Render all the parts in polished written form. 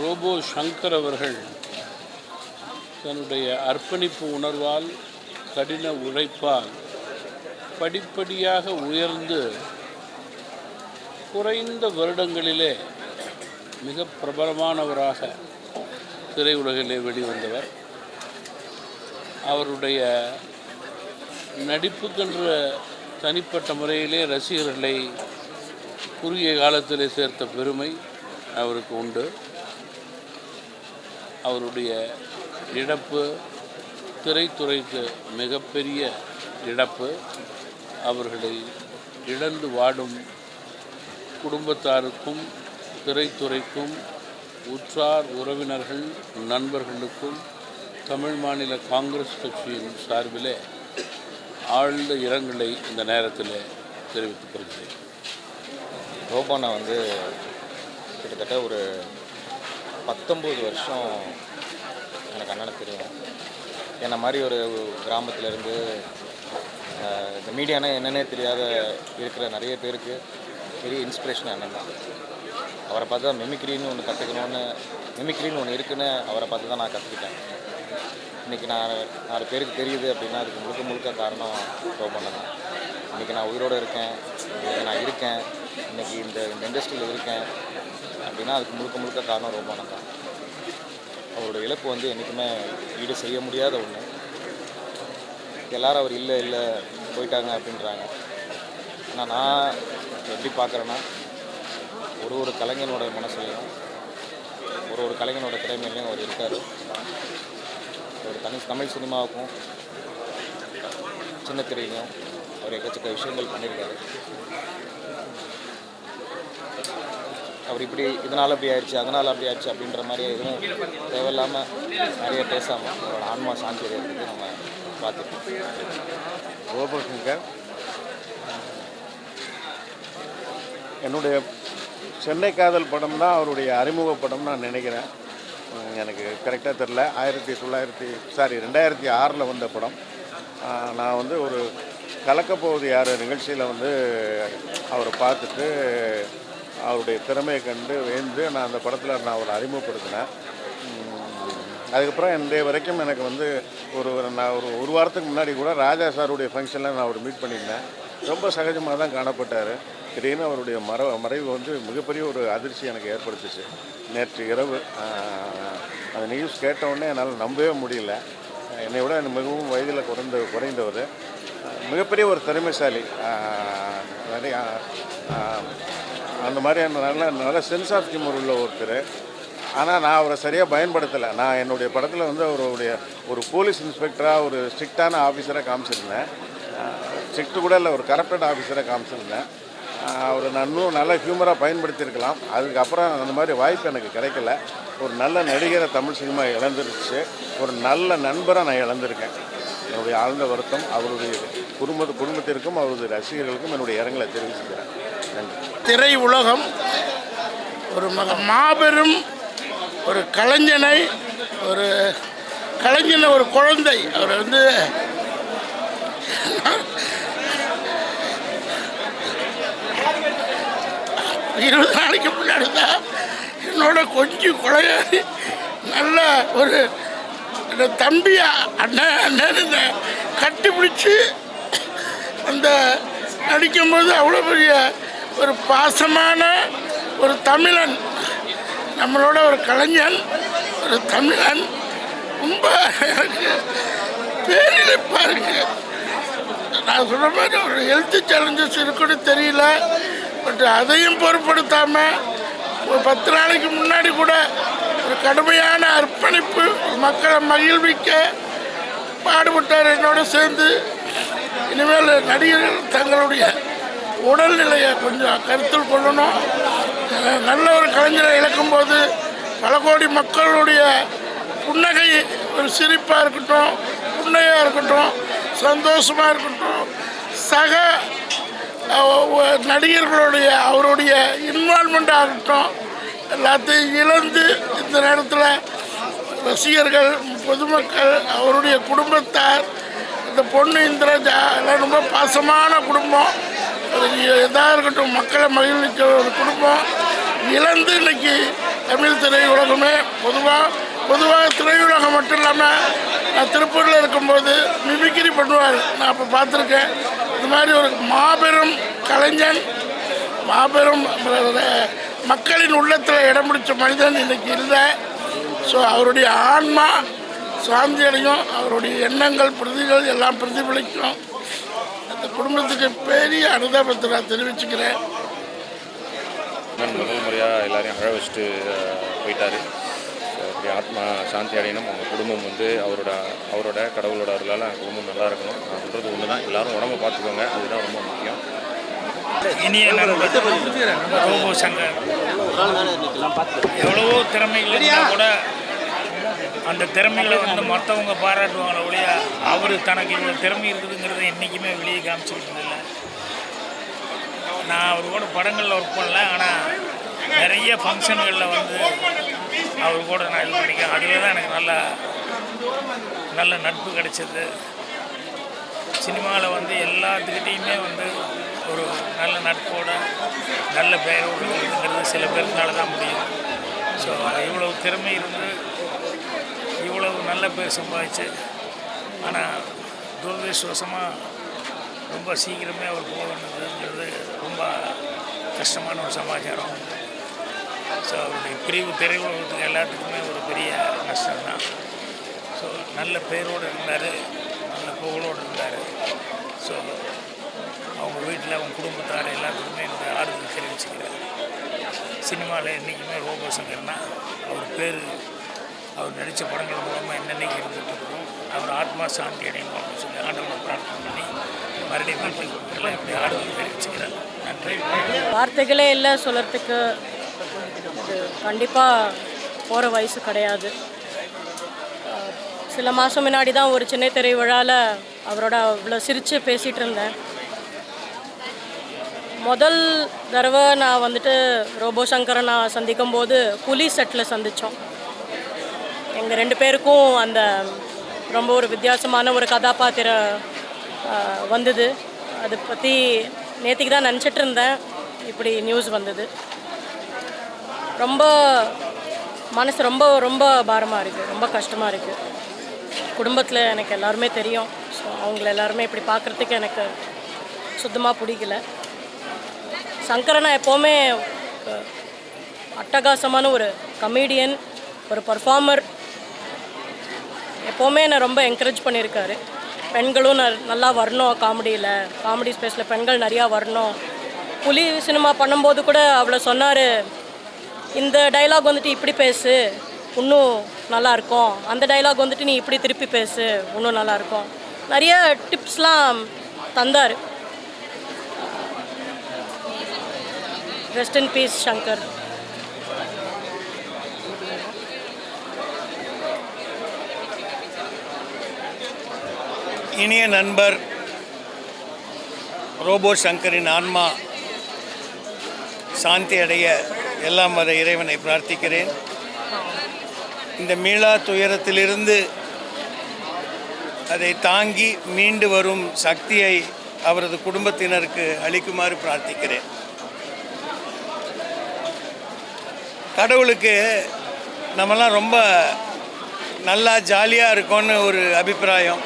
Robot Shankar அவர்கள் தன்னுடைய அர்ப்பணிப்பு உணர்வால், கடின உழைப்பால் படிப்படியாக உயர்ந்து குறைந்த வருடங்களிலே மிக பிரபலமானவராக திரையுலகிலே வெளிவந்தவர். அவருடைய நடிப்புக்கென்ற தனிப்பட்ட முறையிலே ரசிகர்களை குறுகிய காலத்திலே சேர்த்த பெருமை அவருக்கு உண்டு. அவருடைய இழப்பு திரைத்துறைக்கு மிகப்பெரிய இழப்பு. அவர்களை இழந்து வாடும் குடும்பத்தாருக்கும் திரைத்துறைக்கும் உற்றார் உறவினர்கள் நண்பர்களுக்கும் தமிழ் மாநில காங்கிரஸ் கட்சியின் சார்பிலே ஆழ்ந்த இரங்கலை இந்த நேரத்தில் தெரிவித்துக் கொள்கிறேன். ரோபோனா கிட்டத்தட்ட ஒரு 19 வருஷம் எனக்கு அண்ணனை தெரியும். என்ன மாதிரி ஒரு கிராமத்திலேருந்து இந்த மீடியானா என்னென்னே தெரியாத இருக்கிற நிறைய பேருக்கு பெரிய இன்ஸ்பிரேஷன் அண்ணன் தான். அவரை பார்த்து தான் மிமிக்ரின்னு ஒன்று கற்றுக்கணுன்னு, மிமிக்ரின்னு ஒன்று இருக்குன்னு அவரை பார்த்து தான் நான் கற்றுக்கிட்டேன். இன்றைக்கி நான் 4 பேருக்கு தெரியுது அப்படின்னா அதுக்கு முழுக்க காரணம் ரோபோனா தான். இன்றைக்கி நான் உயிரோடு இருக்கேன், இன்றைக்கி நான் இருக்கேன், இன்றைக்கி இந்த இண்டஸ்ட்ரியில் இருக்கேன் அப்படின்னா அதுக்கு முழுக்க காரணம் ரோபோனா தான். அவரோட இழப்பு என்றைக்குமே ஈடு செய்ய முடியாத ஒன்று. எல்லோரும் அவர் இல்லை போயிட்டாங்க அப்படின்றாங்க. ஆனால் நான் எப்படி பார்க்குறேன்னா, ஒரு கலைஞனோட மனசுலையும் ஒரு கலைஞனோட திறமையிலையும் அவர் இருக்கார். ஒரு தமிழ் சினிமாவுக்கும் சின்ன திரையிலையும் அவர் எக்கச்சக்க விஷயங்கள் பண்ணியிருக்காரு. அவர் இப்படி இதனால் அப்படி ஆயிடுச்சு, அதனால் அப்படி ஆயிடுச்சு அப்படின்ற மாதிரி எதுவும் தேவையில்லாமல் நிறைய பேசாமல் அவரோட ஆன்மா சாந்தி அடையிறதுக்கு நம்ம பார்த்துருக்கோம். ரோபோ சங்கர் என்னுடைய சென்னை காதல் படம் தான் அவருடைய அறிமுக படம் நான் நினைக்கிறேன். எனக்கு கரெக்டாக தெரில. 2006 வந்த படம். நான் ஒரு கலக்கப்போவது யார் நிகழ்ச்சியில் அவரை பார்த்துட்டு அவருடைய திறமையை கண்டு வேந்து நான் அந்த படத்தில் நான் அவரை அறிமுகப்படுத்தினேன். அதுக்கப்புறம் இன்றைய வரைக்கும் எனக்கு நான் ஒரு வாரத்துக்கு முன்னாடி கூட ராஜா சாருடைய ஃபங்க்ஷனில் நான் அவர் மீட் பண்ணியிருந்தேன். ரொம்ப சகஜமாக தான் காணப்பட்டார். திடீர்னு அவருடைய மறைவு மிகப்பெரிய ஒரு அதிர்ச்சி எனக்கு ஏற்படுத்துச்சு. நேற்று இரவு அந்த நியூஸ் கேட்டவுடனே என்னால் நம்பவே முடியல. என்னை விட மிகவும் வயதில் குறைந்தவர், மிகப்பெரிய ஒரு திறமைசாலி. நிறைய அந்த மாதிரியான நல்ல சென்ஸ் ஆஃப் ஹியூமர் உள்ள ஒருத்தர். ஆனால் நான் அவரை சரியாக பயன்படுத்தலை. நான் என்னுடைய படத்தில் அவருடைய ஒரு போலீஸ் இன்ஸ்பெக்டராக ஒரு ஸ்ட்ரிக்டான ஆஃபீஸராக காமிச்சிருந்தேன். ஸ்ட்ரிக்ட்டு கூட இல்லை, ஒரு கரப்டட் ஆஃபீஸராக காமிச்சிருந்தேன். அவர் நான் இன்னும் நல்ல ஹியூமராக பயன்படுத்தியிருக்கலாம். அதுக்கப்புறம் அந்த மாதிரி வாய்ப்பு எனக்கு கிடைக்கல. ஒரு நல்ல நடிகரை தமிழ் சினிமா இழந்துருச்சு. ஒரு நல்ல நண்பரை நான் இழந்திருக்கேன். என்னுடைய ஆழ்ந்த வருத்தம் அவருடைய குடும்பத்திற்கும் அவருடைய ரசிகர்களுக்கும் என்னுடைய இரங்கலை தெரிவிச்சுக்கிறேன். நன்றி. திரை உலகம் ஒரு மாபெரும் ஒரு கலைஞனை, ஒரு குழந்தை. அவர் 20 நாளைக்கு முன்னாடி தான் என்னோட கொஞ்சம் கொலையாடி நல்ல ஒரு தம்பியா அண்ணன் கட்டி பிடிச்சி அந்த நடிக்கும்போது அவ்வளோ பெரிய ஒரு பாசமான ஒரு தமிழன், நம்மளோட ஒரு கலைஞன், ஒரு தமிழன். ரொம்ப எனக்கு பேரிழப்பாக இருக்குது. நான் சொல்கிற மாதிரி ஒரு ஹெல்த் சேலஞ்சஸ் இருக்குன்னு தெரியல. பட் அதையும் பொருட்படுத்தாமல் ஒரு 10 நாளைக்கு முன்னாடி கூட ஒரு கடுமையான அர்ப்பணிப்பு, மக்களை மகிழ்விக்க பாடுபட்டார் என்னோட சேர்ந்து. இனிமேல் நடிகர்கள் தங்களுடைய உடல்நிலையை கொஞ்சம் கருத்தில் கொள்ளணும். நல்ல ஒரு கலைஞரை இழக்கும்போது பல கோடி மக்களுடைய புன்னகை ஒரு சிரிப்பாக இருக்கட்டும், புன்னகையாக இருக்கட்டும், சந்தோஷமாக இருக்கட்டும், சக நடிகர்களுடைய அவருடைய இன்வால்மெண்ட்டாக இருக்கட்டும், எல்லாத்தையும் இழந்து இந்த நேரத்தில் ரசிகர்கள், பொதுமக்கள், அவருடைய குடும்பத்தார், இந்த பொண்ணு இந்திரஜா எல்லாம் ரொம்ப பாசமான குடும்பம். எதாக இருக்கட்டும், மக்களை மகிழ்விக்கிற ஒரு குடும்பம் இழந்து இன்னைக்கு தமிழ் திரையுலகமே பொதுவாக திரையுலகம் மட்டும் இல்லாமல் நான் திருப்பூரில் இருக்கும்போது மிமிக்ரி பண்ணுவார். நான் அப்போ பார்த்துருக்கேன். இது மாதிரி ஒரு மாபெரும் கலைஞன், மாபெரும் மக்களின் உள்ளத்தில் இடம் பிடிச்ச மனிதன் இன்றைக்கி இல்லை. ஸோ அவருடைய ஆன்மா சாந்தி அடையும், அவருடைய எண்ணங்கள் பிரதிகள் எல்லாம் பிரதிபலிக்கும். அந்த குடும்பத்துக்கு பெரிய அனுதாபத்தை நான் தெரிவிச்சுக்கிறேன். முதல் முறையாக எல்லாரையும் அழ வச்சுட்டு போயிட்டார். அப்படி ஆத்மா சாந்தி அடையணும். அவங்க குடும்பம் வந்து அவரோட கடவுளோட அருளால் அந்த குடும்பம் நல்லா இருக்கணும். நான் சொல்கிறது ஒன்று தான், எல்லோரும் உடம்பை பார்த்துக்கோங்க, அதுதான் ரொம்ப முக்கியம். இனிய ரோபோ சங்கர் எவ்வளவோ திறமைகள் இருந்தால் கூட அந்த திறமைகளை வந்து மற்றவங்க பாராட்டுவாங்களே ஒழிய அவர் தனக்கு இவ்வளோ திறமை இருக்குதுங்கிறத என்றைக்குமே வெளியே காமிச்சிருக்கிறதில்ல. நான் அவர் கூட படங்களில் ஒர்க் பண்ணல, ஆனால் நிறைய ஃபங்க்ஷன்களில் வந்து அவர் கூட நான் இது பண்ணிக்கிறேன். அதில் தான் எனக்கு நல்ல நட்பு கிடைச்சது. சினிமாவில் வந்து எல்லாத்துக்கிட்டேயுமே வந்து ஒரு நல்ல நட்போட நல்ல பெயரோடு இருக்குங்கிறது சில பேருனால தான் முடியும். ஸோ இவ்வளவு திறமை இருந்து இவ்வளவு நல்ல பேர் சம்பாதிச்சு, ஆனால் துரதிருஷ்டவசமாக ரொம்ப சீக்கிரமே அவர் போகணுங்கிறது ரொம்ப கஷ்டமான ஒரு சமாச்சாரம். ஸோ அவருடைய பிரிவு திரையுலகத்துக்கு எல்லாத்துக்குமே ஒரு பெரிய நஷ்டம்தான். ஸோ நல்ல பேரோடு இருந்தார், நல்ல புகழோடு இருந்தார். ஸோ அவங்க வீட்டில் அவங்க குடும்பத்தார் எல்லாத்துக்குமே இந்த ஆறுதல் தெரிவிச்சுக்கிறார். சினிமாவில் என்றைக்குமே ரோபோ சங்கர்னா அவர் பேர், அவர் நடித்த படங்கள் மூலமாக என்னென்னைக்கு இருந்துகிட்டு இருக்கும். அவர் ஆத்மா சாந்தி அடையணும் அப்படின்னு சொல்லி ஆண்டவனை பிரார்த்தனை பண்ணி மறுபடியும் வீட்டுக்கு இப்படி ஆறுதல் தெரிவிச்சுக்கிறார். நன்றி. வார்த்தைகளே இல்லை சொல்கிறதுக்கு. அது கண்டிப்பாக போகிற வயசு கிடையாது. சில மாதம் முன்னாடி தான் ஒரு சின்ன திரை விழாவில் அவரோட அவ்வளோ சிரித்து பேசிகிட்டு இருந்தேன். முதல் தடவை நான் வந்துட்டு ரோபோ சங்கரை நான் சந்திக்கும் போது புலி செட்டில் சந்தித்தோம். எங்கள் 2 பேருக்கும் அந்த ரொம்ப ஒரு வித்தியாசமான ஒரு கதாபாத்திரம் வந்தது. அதை பற்றி நேற்றுக்கு தான் நினச்சிட்டு இருந்தேன், இப்படி நியூஸ் வந்தது. ரொம்ப மனசு ரொம்ப ரொம்ப பாரமாக இருக்குது, ரொம்ப கஷ்டமாக இருக்குது. குடும்பத்தில் எனக்கு எல்லாருமே தெரியும். ஸோ அவங்கள எல்லாருமே இப்படி பார்க்குறதுக்கு எனக்கு சுத்தமாக பிடிக்கல. சங்கரனா எப்போவுமே அட்டகாசமான ஒரு கமெடியன், ஒரு பர்ஃபார்மர். எப்போவுமே என்னை ரொம்ப என்கரேஜ் பண்ணியிருக்காரு. பெண்களும் நல்லா வரணும் காமெடி ஸ்பேஸில் பெண்கள் நிறையா வரணும். புலி சினிமா பண்ணும்போது கூட அவ்வளோ சொன்னார், இந்த டைலாக் வந்துட்டு இப்படி பேசு இன்னும் நல்லாயிருக்கும், அந்த டைலாக் வந்துட்டு நீ இப்படி திருப்பி பேசு இன்னும் நல்லாயிருக்கும். நிறைய டிப்ஸ்லாம் தந்தார். Rest in piece Shankar. இனிய நண்பர் ரோபோ சங்கரின் ஆன்மா சாந்தி அடைய எல்லாம் வர இறைவனை பிரார்த்திக்கிறேன். இந்த மீளா துயரத்திலிருந்து அதை தாங்கி மீண்டு வரும் சக்தியை அவரது குடும்பத்தினருக்கு அளிக்குமாறு பிரார்த்திக்கிறேன். கடவுளுக்கு நம்மலாம் ரொம்ப நல்லா ஜாலியாக இருக்கோன்னு ஒரு அபிப்பிராயம்.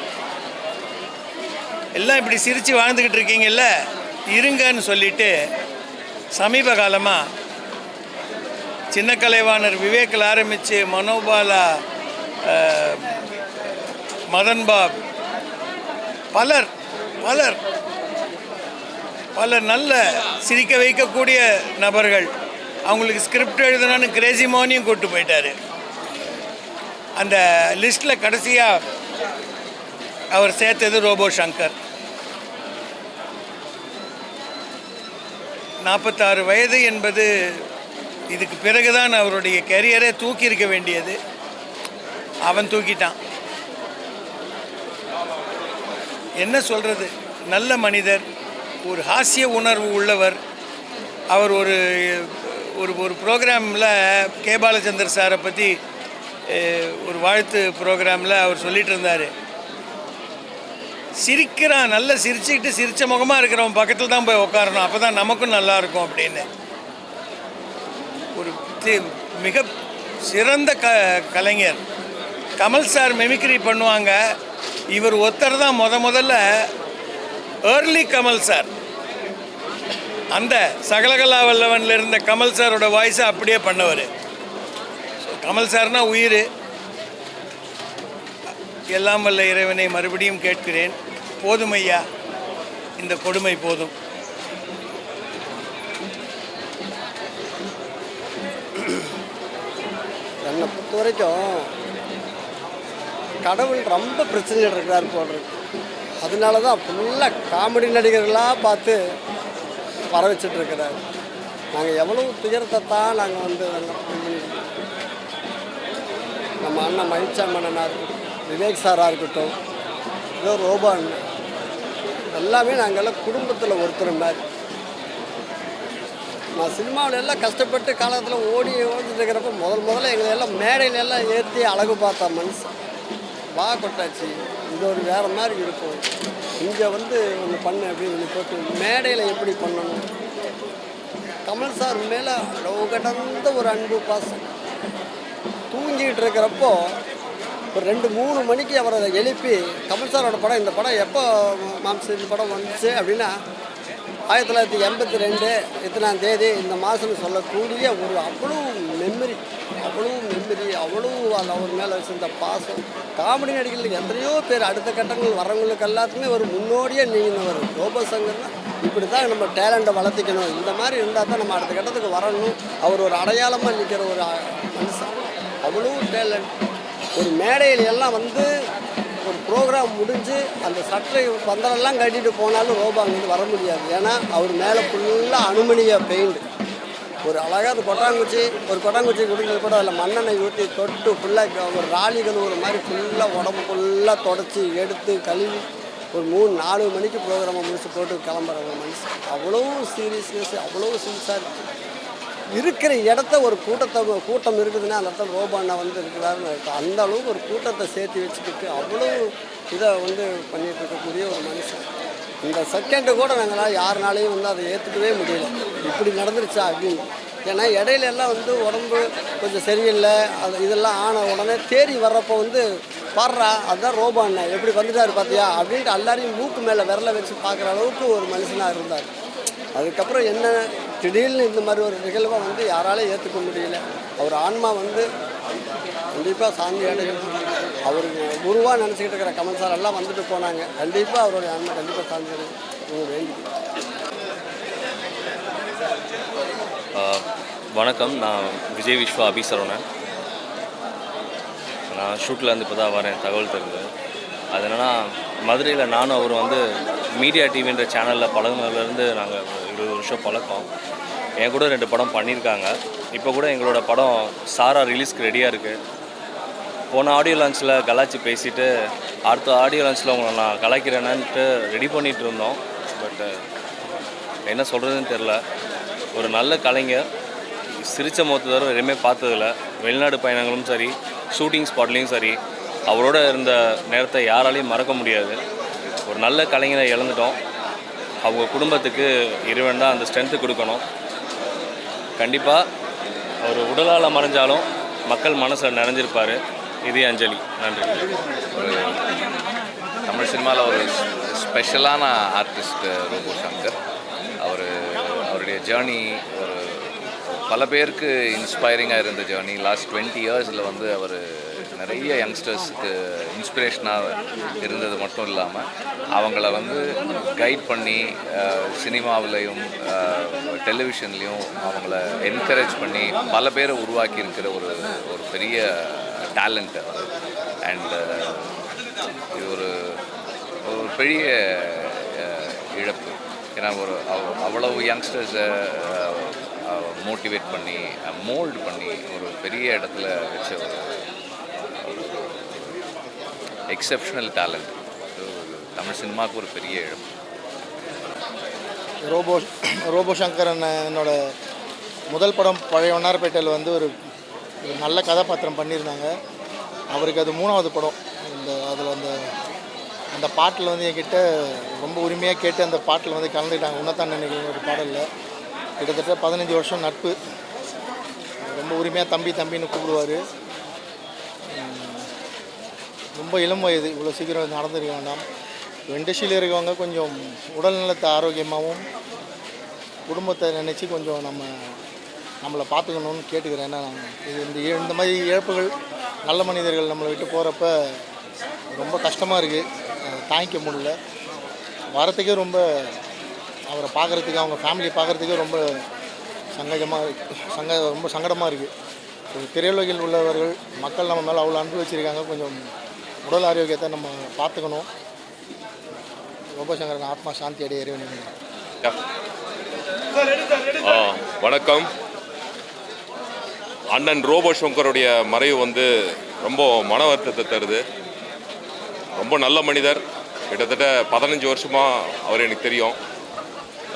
எல்லாம் இப்படி சிரித்து வாழ்ந்துக்கிட்டு இருக்கீங்கல்ல, இருங்கன்னு சொல்லிட்டு சமீப காலமாக சின்ன கலைவாணர் விவேக்கில் ஆரம்பித்து மனோபாலா, மதன்பாப், பலர் நல்ல சிரிக்க வைக்கக்கூடிய நபர்கள், அவங்களுக்கு ஸ்கிரிப்ட் எழுதணும்னு கிரேசி மோனியும் கூப்பிட்டு போயிட்டார். அந்த லிஸ்ட்டில் கடைசியாக அவர் சேர்த்தது ரோபோ சங்கர். 46 வயது என்பது இதுக்கு பிறகுதான் அவருடைய கெரியரே தூக்கி இருக்க வேண்டியது. அவன் தூக்கிட்டான். என்ன சொல்கிறது, நல்ல மனிதர், ஒரு ஹாஸ்ய உணர்வு உள்ளவர். அவர் ஒரு ஒரு ப்ரோக்ராமில் கே பாலச்சந்தர் சாரை பற்றி ஒரு வாழ்த்து ப்ரோக்ராமில் அவர் சொல்லிகிட்டு இருந்தார், சிரிக்கிறான், நல்லா சிரிச்சுக்கிட்டு சிரித்த முகமாக இருக்கிறவன் பக்கத்தில் தான் போய் உட்காரணும், அப்போ தான் நமக்கும் நல்லாயிருக்கும் அப்படின்னு. ஒரு மிக சிறந்த கலைஞர். கமல் சார் மெமிக்ரி பண்ணுவாங்க. இவர் ஒருத்தர் தான் முதல்ல ஏர்லி கமல் சார், அந்த சகலகலா வல்லவனில் இருந்த கமல் சாரோட வாய்ஸை அப்படியே பண்ணவர். கமல் சார்னா உயிர். எல்லாம் வல்ல இறைவனை மறுபடியும் கேட்கிறேன், போதும் ஐயா, இந்த கொடுமை போதும். என்னை பொறுத்த வரைக்கும் கடவுள் ரொம்ப பிரச்சனைகள் இருக்கிறார் போடுறது. அதனால தான் ஃபுல்லாக காமெடி நடிகர்களாக பார்த்து வர வச்சுட்ருக்கிறார். நாங்கள் எவ்வளோ துயரத்தை தான் நாங்கள் வந்து நம்ம அண்ணன் மகிழ்ச்சாமண்ணனாக இருக்கட்டும், விவேக் சாராக இருக்கட்டும், ஏதோ ரோபோ அண்ணன், எல்லாமே நாங்கள் எல்லாம் குடும்பத்தில் ஒருத்தர் மாதிரி. நான் சினிமாவில் எல்லாம் கஷ்டப்பட்டு காலத்தில் ஓடிட்டு இருக்கிறப்ப முதல்ல எங்களை எல்லாம் மேடையில எல்லாம் ஏற்றி அழகு பார்த்தா மனுஷன் வா கொட்டாச்சு, இது ஒரு வேறு மாதிரி இருக்கும், இங்கே வந்து ஒன்று பண்ணு அப்படின்னு போட்டு மேடையில் எப்படி பண்ணணும். கமல் சார் மேலே அளவு கடந்த ஒரு அன்பு பாசம். தூங்கிட்டு இருக்கிறப்போ ஒரு 2-3 மணிக்கு அவரை எழுப்பி, கமல் சாரோட படம், இந்த படம் எப்போ மாம்ச இந்த படம் வந்துச்சு அப்படின்னா 1982 இத்தனாம் தேதி இந்த மாதம்னு சொல்லக்கூடிய ஒரு அவ்வளோ மெமரி, அவ்வளோ அந்த அவர் மேலே வச்சிருந்த பாசம். காமெடி நடிகர்களுக்கு எத்தனையோ பேர் அடுத்த கட்டங்கள் வரவங்களுக்கு எல்லாத்துக்குமே ஒரு முன்னோடியாக நீங்கினவர் ரோபோ சங்கர்னா. இப்படி தான் நம்ம டேலண்ட்டை வளர்த்திக்கணும், இந்த மாதிரி இருந்தால் தான் நம்ம அடுத்த கட்டத்துக்கு வரணும். அவர் ஒரு அடையாளமாக நிற்கிற ஒரு மனுஷன், அவ்வளோ டேலண்ட். ஒரு மேடையில் எல்லாம் வந்து ஒரு ப்ரோக்ராம் முடிஞ்சு அந்த சட்டை பந்தலெல்லாம் கட்டிட்டு போனாலும் ரோபோ அங்கேருந்து வர முடியாது. ஏன்னா அவர் மேலே ஃபுல்லாக அனுமனியாக பெயிண்ட். ஒரு அழகாக அது கொட்டாங்குச்சி குடிக்கிறது கூட அதில் மண்ணெண்ணெய் ஊற்றி தொட்டு ஃபுல்லாக ஒரு ராலிகள் ஒரு மாதிரி ஃபுல்லாக உடம்பு ஃபுல்லாக தொடச்சி எடுத்து கழுவி ஒரு 3-4 மணிக்கு ப்ரோக்ராமை முடிச்சு போட்டு கிளம்புற ஒரு மனுஷன். அவ்வளோ சீரியஸ்னஸ், அவ்வளோ சின்சாரிட்டி. இருக்கிற இடத்த ஒரு கூட்டம் இருக்குதுன்னா அந்த இடத்துல ரோபோ அண்ணா வந்து இருக்கிறாருன்னு இருக்கும். அந்த அளவுக்கு ஒரு கூட்டத்தை சேர்த்து வச்சுக்கிட்டு அவ்வளோ இதை வந்து பண்ணிகிட்டு இருக்கக்கூடிய ஒரு மனுஷன். இந்த செகண்டு கூட நாங்களாம் யாருனாலையும் வந்து அதை ஏற்றுக்கவே முடியல, இப்படி நடந்துருச்சா அப்படின்னு. ஏன்னா இடையில எல்லாம் வந்து உடம்பு கொஞ்சம் சரியில்லை, அது இதெல்லாம் ஆன உடனே தேடி வர்றப்போ வந்து பாடுறா அதுதான் ரோபோ அண்ணன் எப்படி வந்துட்டார் பார்த்தியா அப்படின்ட்டு எல்லாரையும் மூக்கு மேலே விரலை வச்சு பார்க்குற அளவுக்கு ஒரு மனுஷனாக இருந்தார். அதுக்கப்புறம் என்ன திடீர்னு இந்த மாதிரி ஒரு நிகழ்வை வந்து யாராலையும் ஏற்றுக்க முடியல. அவர் ஆன்மா வந்து கண்டிப்பாக சாந்தி அடையணும். அவருக்கு குருவாக நினச்சிக்கிட்டு இருக்கிற கமல் சார் எல்லாம் வந்துட்டு போனாங்க. கண்டிப்பாக அவருடைய ஆன்மா கண்டிப்பாக சாந்தி அடையும் வேண்டி. வணக்கம், நான் விஜய் விஸ்வா அபிசரவணன். நான் ஷூட்டில் இருந்து இப்போ தான் வரேன், தகவல் தெரிஞ்சு. அது என்னென்னா, மதுரையில் நானும் அவர் வந்து மீடியா டிவின்ற சேனலில் பழகுனதுலேருந்து நாங்கள் 20 வருஷம் பழக்கம். என் கூட 2 படம் பண்ணியிருக்காங்க. இப்போ கூட எங்களோட படம் சாரா ரிலீஸ்க்கு ரெடியாக இருக்குது. போன ஆடியோ லான்ச்சில் கலாச்சி பேசிவிட்டு அடுத்த ஆடியோ லான்ச்சில் உங்களை நான் கலாய்க்கிறேன்னுட்டு ரெடி பண்ணிகிட்டு இருந்தோம். பட்டு என்ன சொல்கிறதுன்னு தெரில. ஒரு நல்ல கலைஞர், சிரித்த முகத்தை தவிர எதுவுமே பார்த்ததில்ல. வெளிநாடு பயணங்களும் சரி, ஷூட்டிங் ஸ்பாட்லேயும் சரி, அவரோட இருந்த நேரத்தை யாராலையும் மறக்க முடியாது. ஒரு நல்ல கலைஞரை இழந்துட்டோம். அவங்க குடும்பத்துக்கு இறைவன் தான் அந்த ஸ்ட்ரென்த்து கொடுக்கணும். கண்டிப்பாக அவர் உடலால் மறைஞ்சாலும் மக்கள் மனசில் நிறைஞ்சிருப்பார். இதே அஞ்சலி. நன்றி. ஒரு தமிழ் சினிமாவில் ஒரு ஸ்பெஷலான ஆர்டிஸ்ட் ரோபோ சங்கர். அவருடைய ஜேர்னி ஒரு பல பேருக்கு இன்ஸ்பைரிங்காக இருந்த ஜேர்னி. லாஸ்ட் 20 இயர்ஸில் வந்து அவர் நிறைய யங்ஸ்டர்ஸுக்கு இன்ஸ்பிரேஷனாக இருந்தது மட்டும் இல்லாமல் அவங்கள வந்து கைட் பண்ணி சினிமாவிலையும் டெலிவிஷன்லேயும் அவங்கள என்கரேஜ் பண்ணி பல பேரை உருவாக்கி இருக்கிற ஒரு பெரிய டேலண்ட். அண்ட் இது ஒரு பெரிய இழப்பு. ஏன்னா அவ்வளவு யங்ஸ்டர்ஸை மோட்டிவேட் பண்ணி மோல்டு பண்ணி ஒரு பெரிய இடத்துல வச்ச ஒரு எக்ஸப்ஷனல் டேலண்ட். தமிழ் சினிமாவுக்கு ஒரு பெரிய இழப்பு. ரோபோ சங்கர் என்னோட முதல் படம் பழைய வண்ணாரப்பேட்டையில் வந்து ஒரு நல்ல கதாபாத்திரம் பண்ணியிருந்தாங்க. அவருக்கு அது 3வது படம். அதில் அந்த பாட்டில் வந்து என்கிட்ட ரொம்ப உரிமையாக கேட்டு அந்த பாட்டில் வந்து கலந்துக்கிட்டாங்க. உன்னத்தான் நினைக்கிறேன் ஒரு பாடலில். கிட்டத்தட்ட 15 வருஷம் நட்பு. ரொம்ப உரிமையாக தம்பி தம்பின்னு கூப்பிடுவார். ரொம்ப இளம் வயது, இவ்வளோ சீக்கிரம் நடந்துருக்க வேண்டாம். இண்டஸ்ட்ரியில் இருக்கவங்க கொஞ்சம் உடல்நலத்தை ஆரோக்கியமாகவும் குடும்பத்தை நினச்சி கொஞ்சம் நம்மளை பார்த்துக்கணும்னு கேட்டுக்கிறேன். ஏன்னா இந்த மாதிரி இழப்புகள், நல்ல மனிதர்கள் நம்மளை விட்டு போகிறப்ப ரொம்ப கஷ்டமாக இருக்குது, தாங்கிக்க முடியல. வரத்துக்கே ரொம்ப அவரை பார்க்குறதுக்கு, அவங்க ஃபேமிலியை பார்க்குறதுக்கே ரொம்ப ரொம்ப சங்கடமாக இருக்குது. ஒரு திரையுலகில் உள்ளவர்கள் மக்கள் நம்ம மேலே அவ்வளோ அன்பு வச்சுருக்காங்க. கொஞ்சம் உடல் ஆரோக்கியத்தை நம்ம பார்த்துக்கணும். ரோபோசங்கரன் ஆத்மா சாந்தி அடைய இறைவன். வணக்கம். அண்ணன் ரோபோ சங்கருடைய மறைவு வந்து ரொம்ப மன வருத்தத்தை தருது. ரொம்ப நல்ல மனிதர். கிட்டத்தட்ட 15 வருஷமாக அவர் எனக்கு தெரியும்.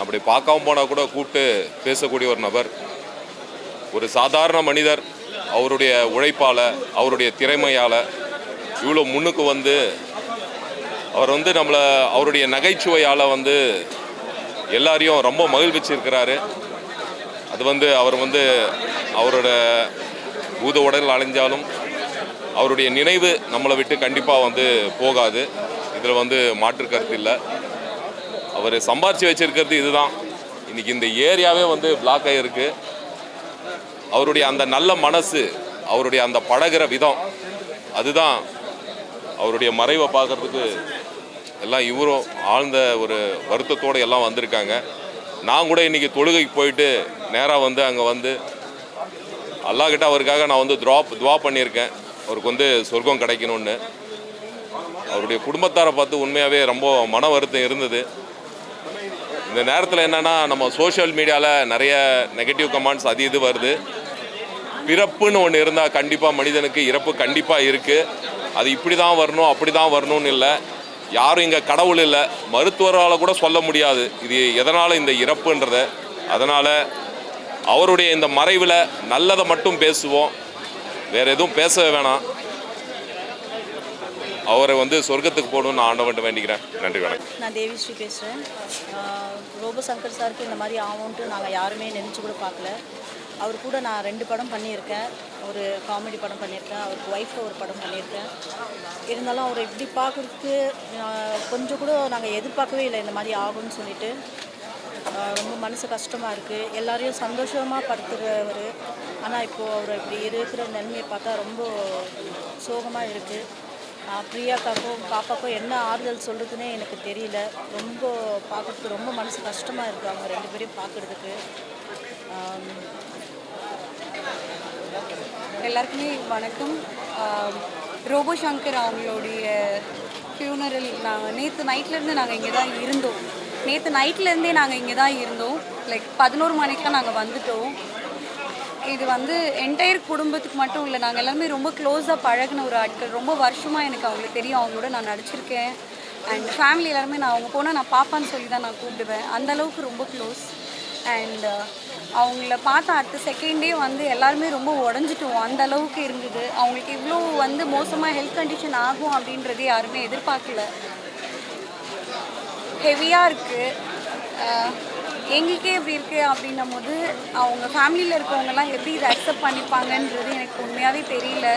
அப்படி பார்க்காம போனால் கூட கூப்பிட்டு பேசக்கூடிய ஒரு நபர், ஒரு சாதாரண மனிதர். அவருடைய உழைப்பால், அவருடைய திறமையால் இவ்வளோ முன்னுக்கு வந்து அவர் வந்து நம்மளை அவருடைய நகைச்சுவையால் வந்து எல்லாரையும் ரொம்ப மகிழ்விச்சிருக்கிறாரு. அது வந்து அவர் வந்து அவரோட பூத உடல் அலைஞ்சாலும் அவருடைய நினைவு நம்மளை விட்டு கண்டிப்பாக வந்து போகாது. இதில் வந்து மாற்று கருத்து இல்லை. அவர் சம்பாரித்து வச்சிருக்கிறது இதுதான். இன்றைக்கி இந்த ஏரியாவே வந்து பிளாக் ஆகிருக்கு. அவருடைய அந்த நல்ல மனசு, அவருடைய அந்த பழகிற விதம், அதுதான் அவருடைய மறைவை பார்க்குறதுக்கு எல்லாம் இவரும் ஆழ்ந்த ஒரு வருத்தத்தோடு எல்லாம் வந்திருக்காங்க. நான் கூட இன்றைக்கி தொழுகைக்கு போயிட்டு நேராக வந்து அங்கே வந்து அல்லாஹ்கிட்ட அவருக்காக நான் வந்து துவா பண்ணியிருக்கேன், அவருக்கு வந்து சொர்க்கம் கிடைக்கணும்னு. அவருடைய குடும்பத்தாரை பார்த்து உண்மையாகவே ரொம்ப மன வருத்தம் இருந்தது. இந்த நேரத்தில் என்னென்னா, நம்ம சோஷியல் மீடியாவில் நிறைய நெகட்டிவ் கமெண்ட்ஸ் அது இது வருது. பிறப்புன்னு ஒன்று இருந்தால் கண்டிப்பாக மனிதனுக்கு இறப்பு கண்டிப்பாக இருக்குது. அது இப்படி தான் வரணும் அப்படி தான் வரணும்னு இல்லை. யாரும் இங்கே கடவுள் இல்லை, மருத்துவரால் கூட சொல்ல முடியாது இது எதனால் இந்த இறப்புன்றத. அதனால் அவருடைய இந்த மறைவில் நல்லதை மட்டும் பேசுவோம், வேறு எதுவும் பேச வேணாம். அவரை வந்து சொர்க்கத்துக்கு போகணும்னு நான் ஆண்டவன்ட்ட வேண்டிக்கிறேன். நன்றி, வணக்கம். நான் தேவிஸ்ரீ பேசுகிறேன். ரோபோ சங்கர் சாருக்கு இந்த மாதிரி ஆகும்ன்ட்டு நாங்கள் யாருமே நினச்சி கூட பார்க்கல. அவர் கூட நான் 2 படம் பண்ணியிருக்கேன். ஒரு காமெடி படம் பண்ணியிருக்கேன், அவருக்கு ஒய்ஃபில் ஒரு படம் பண்ணியிருக்கேன். இருந்தாலும் அவரை இப்படி பார்க்குறதுக்கு கொஞ்சம் கூட நாங்கள் எதிர்பார்க்கவே இல்லை இந்த மாதிரி ஆகும்னு சொல்லிட்டு. ரொம்ப மனசு கஷ்டமாக இருக்குது. எல்லாரையும் சந்தோஷமாக படுத்துகிறவர். ஆனால் இப்போது அவர் இப்படி இருக்கிற நிலைமையை பார்த்தா ரொம்ப சோகமாக இருக்குது. பிரியாக்காக்கும் பாப்பாக்கும் என்ன ஆறுதல் சொல்கிறதுனே எனக்கு தெரியல. ரொம்ப பார்க்குறதுக்கு ரொம்ப மனசு கஷ்டமாக இருக்குது அவங்க 2 பேரையும் பார்க்குறதுக்கு. எல்லாருக்குமே வணக்கம். ரோபோ சங்கர் அவங்களுடைய ஃபியூனரல் நாங்கள் நேற்று நைட்லேருந்து நாங்கள் இங்கே தான் இருந்தோம். நேற்று நைட்லேருந்தே நாங்கள் இங்கே தான் இருந்தோம். லைக் 11 மணிக்கெலாம் நாங்கள் வந்துட்டோம். இது வந்து என்டையர் குடும்பத்துக்கு மட்டும் இல்லை, நாங்கள் எல்லாருமே ரொம்ப க்ளோஸாக பழகின ஒரு ஆட்கள். ரொம்ப வருஷமாக எனக்கு அவங்களுக்கு தெரியும், அவங்களோட நான் நடிச்சிருக்கேன். அண்ட் ஃபேமிலி எல்லாருமே நான் அவங்க போனால் நான் பாப்பான்னு சொல்லி தான் நான் கூப்பிடுவேன். அந்தளவுக்கு ரொம்ப க்ளோஸ். அண்ட் அவங்கள பார்த்த அடுத்த செகண்டே வந்து எல்லாருமே ரொம்ப உடஞ்சிட்டோம். அந்த அளவுக்கு இருந்தது. அவங்களுக்கு இவ்வளோ வந்து மோசமாக ஹெல்த் கண்டிஷன் ஆகும் அப்படின்றதே யாருமே எதிர்பார்க்கல. ஹெவியாக இருக்குது. எங்களுக்கே எப்படி இருக்குது அப்படின்னும் போது அவங்க ஃபேமிலியில் இருக்கவங்கலாம் எப்படி இதை அக்செப்ட் பண்ணிப்பாங்கன்றது எனக்கு உண்மையாகவே தெரியல.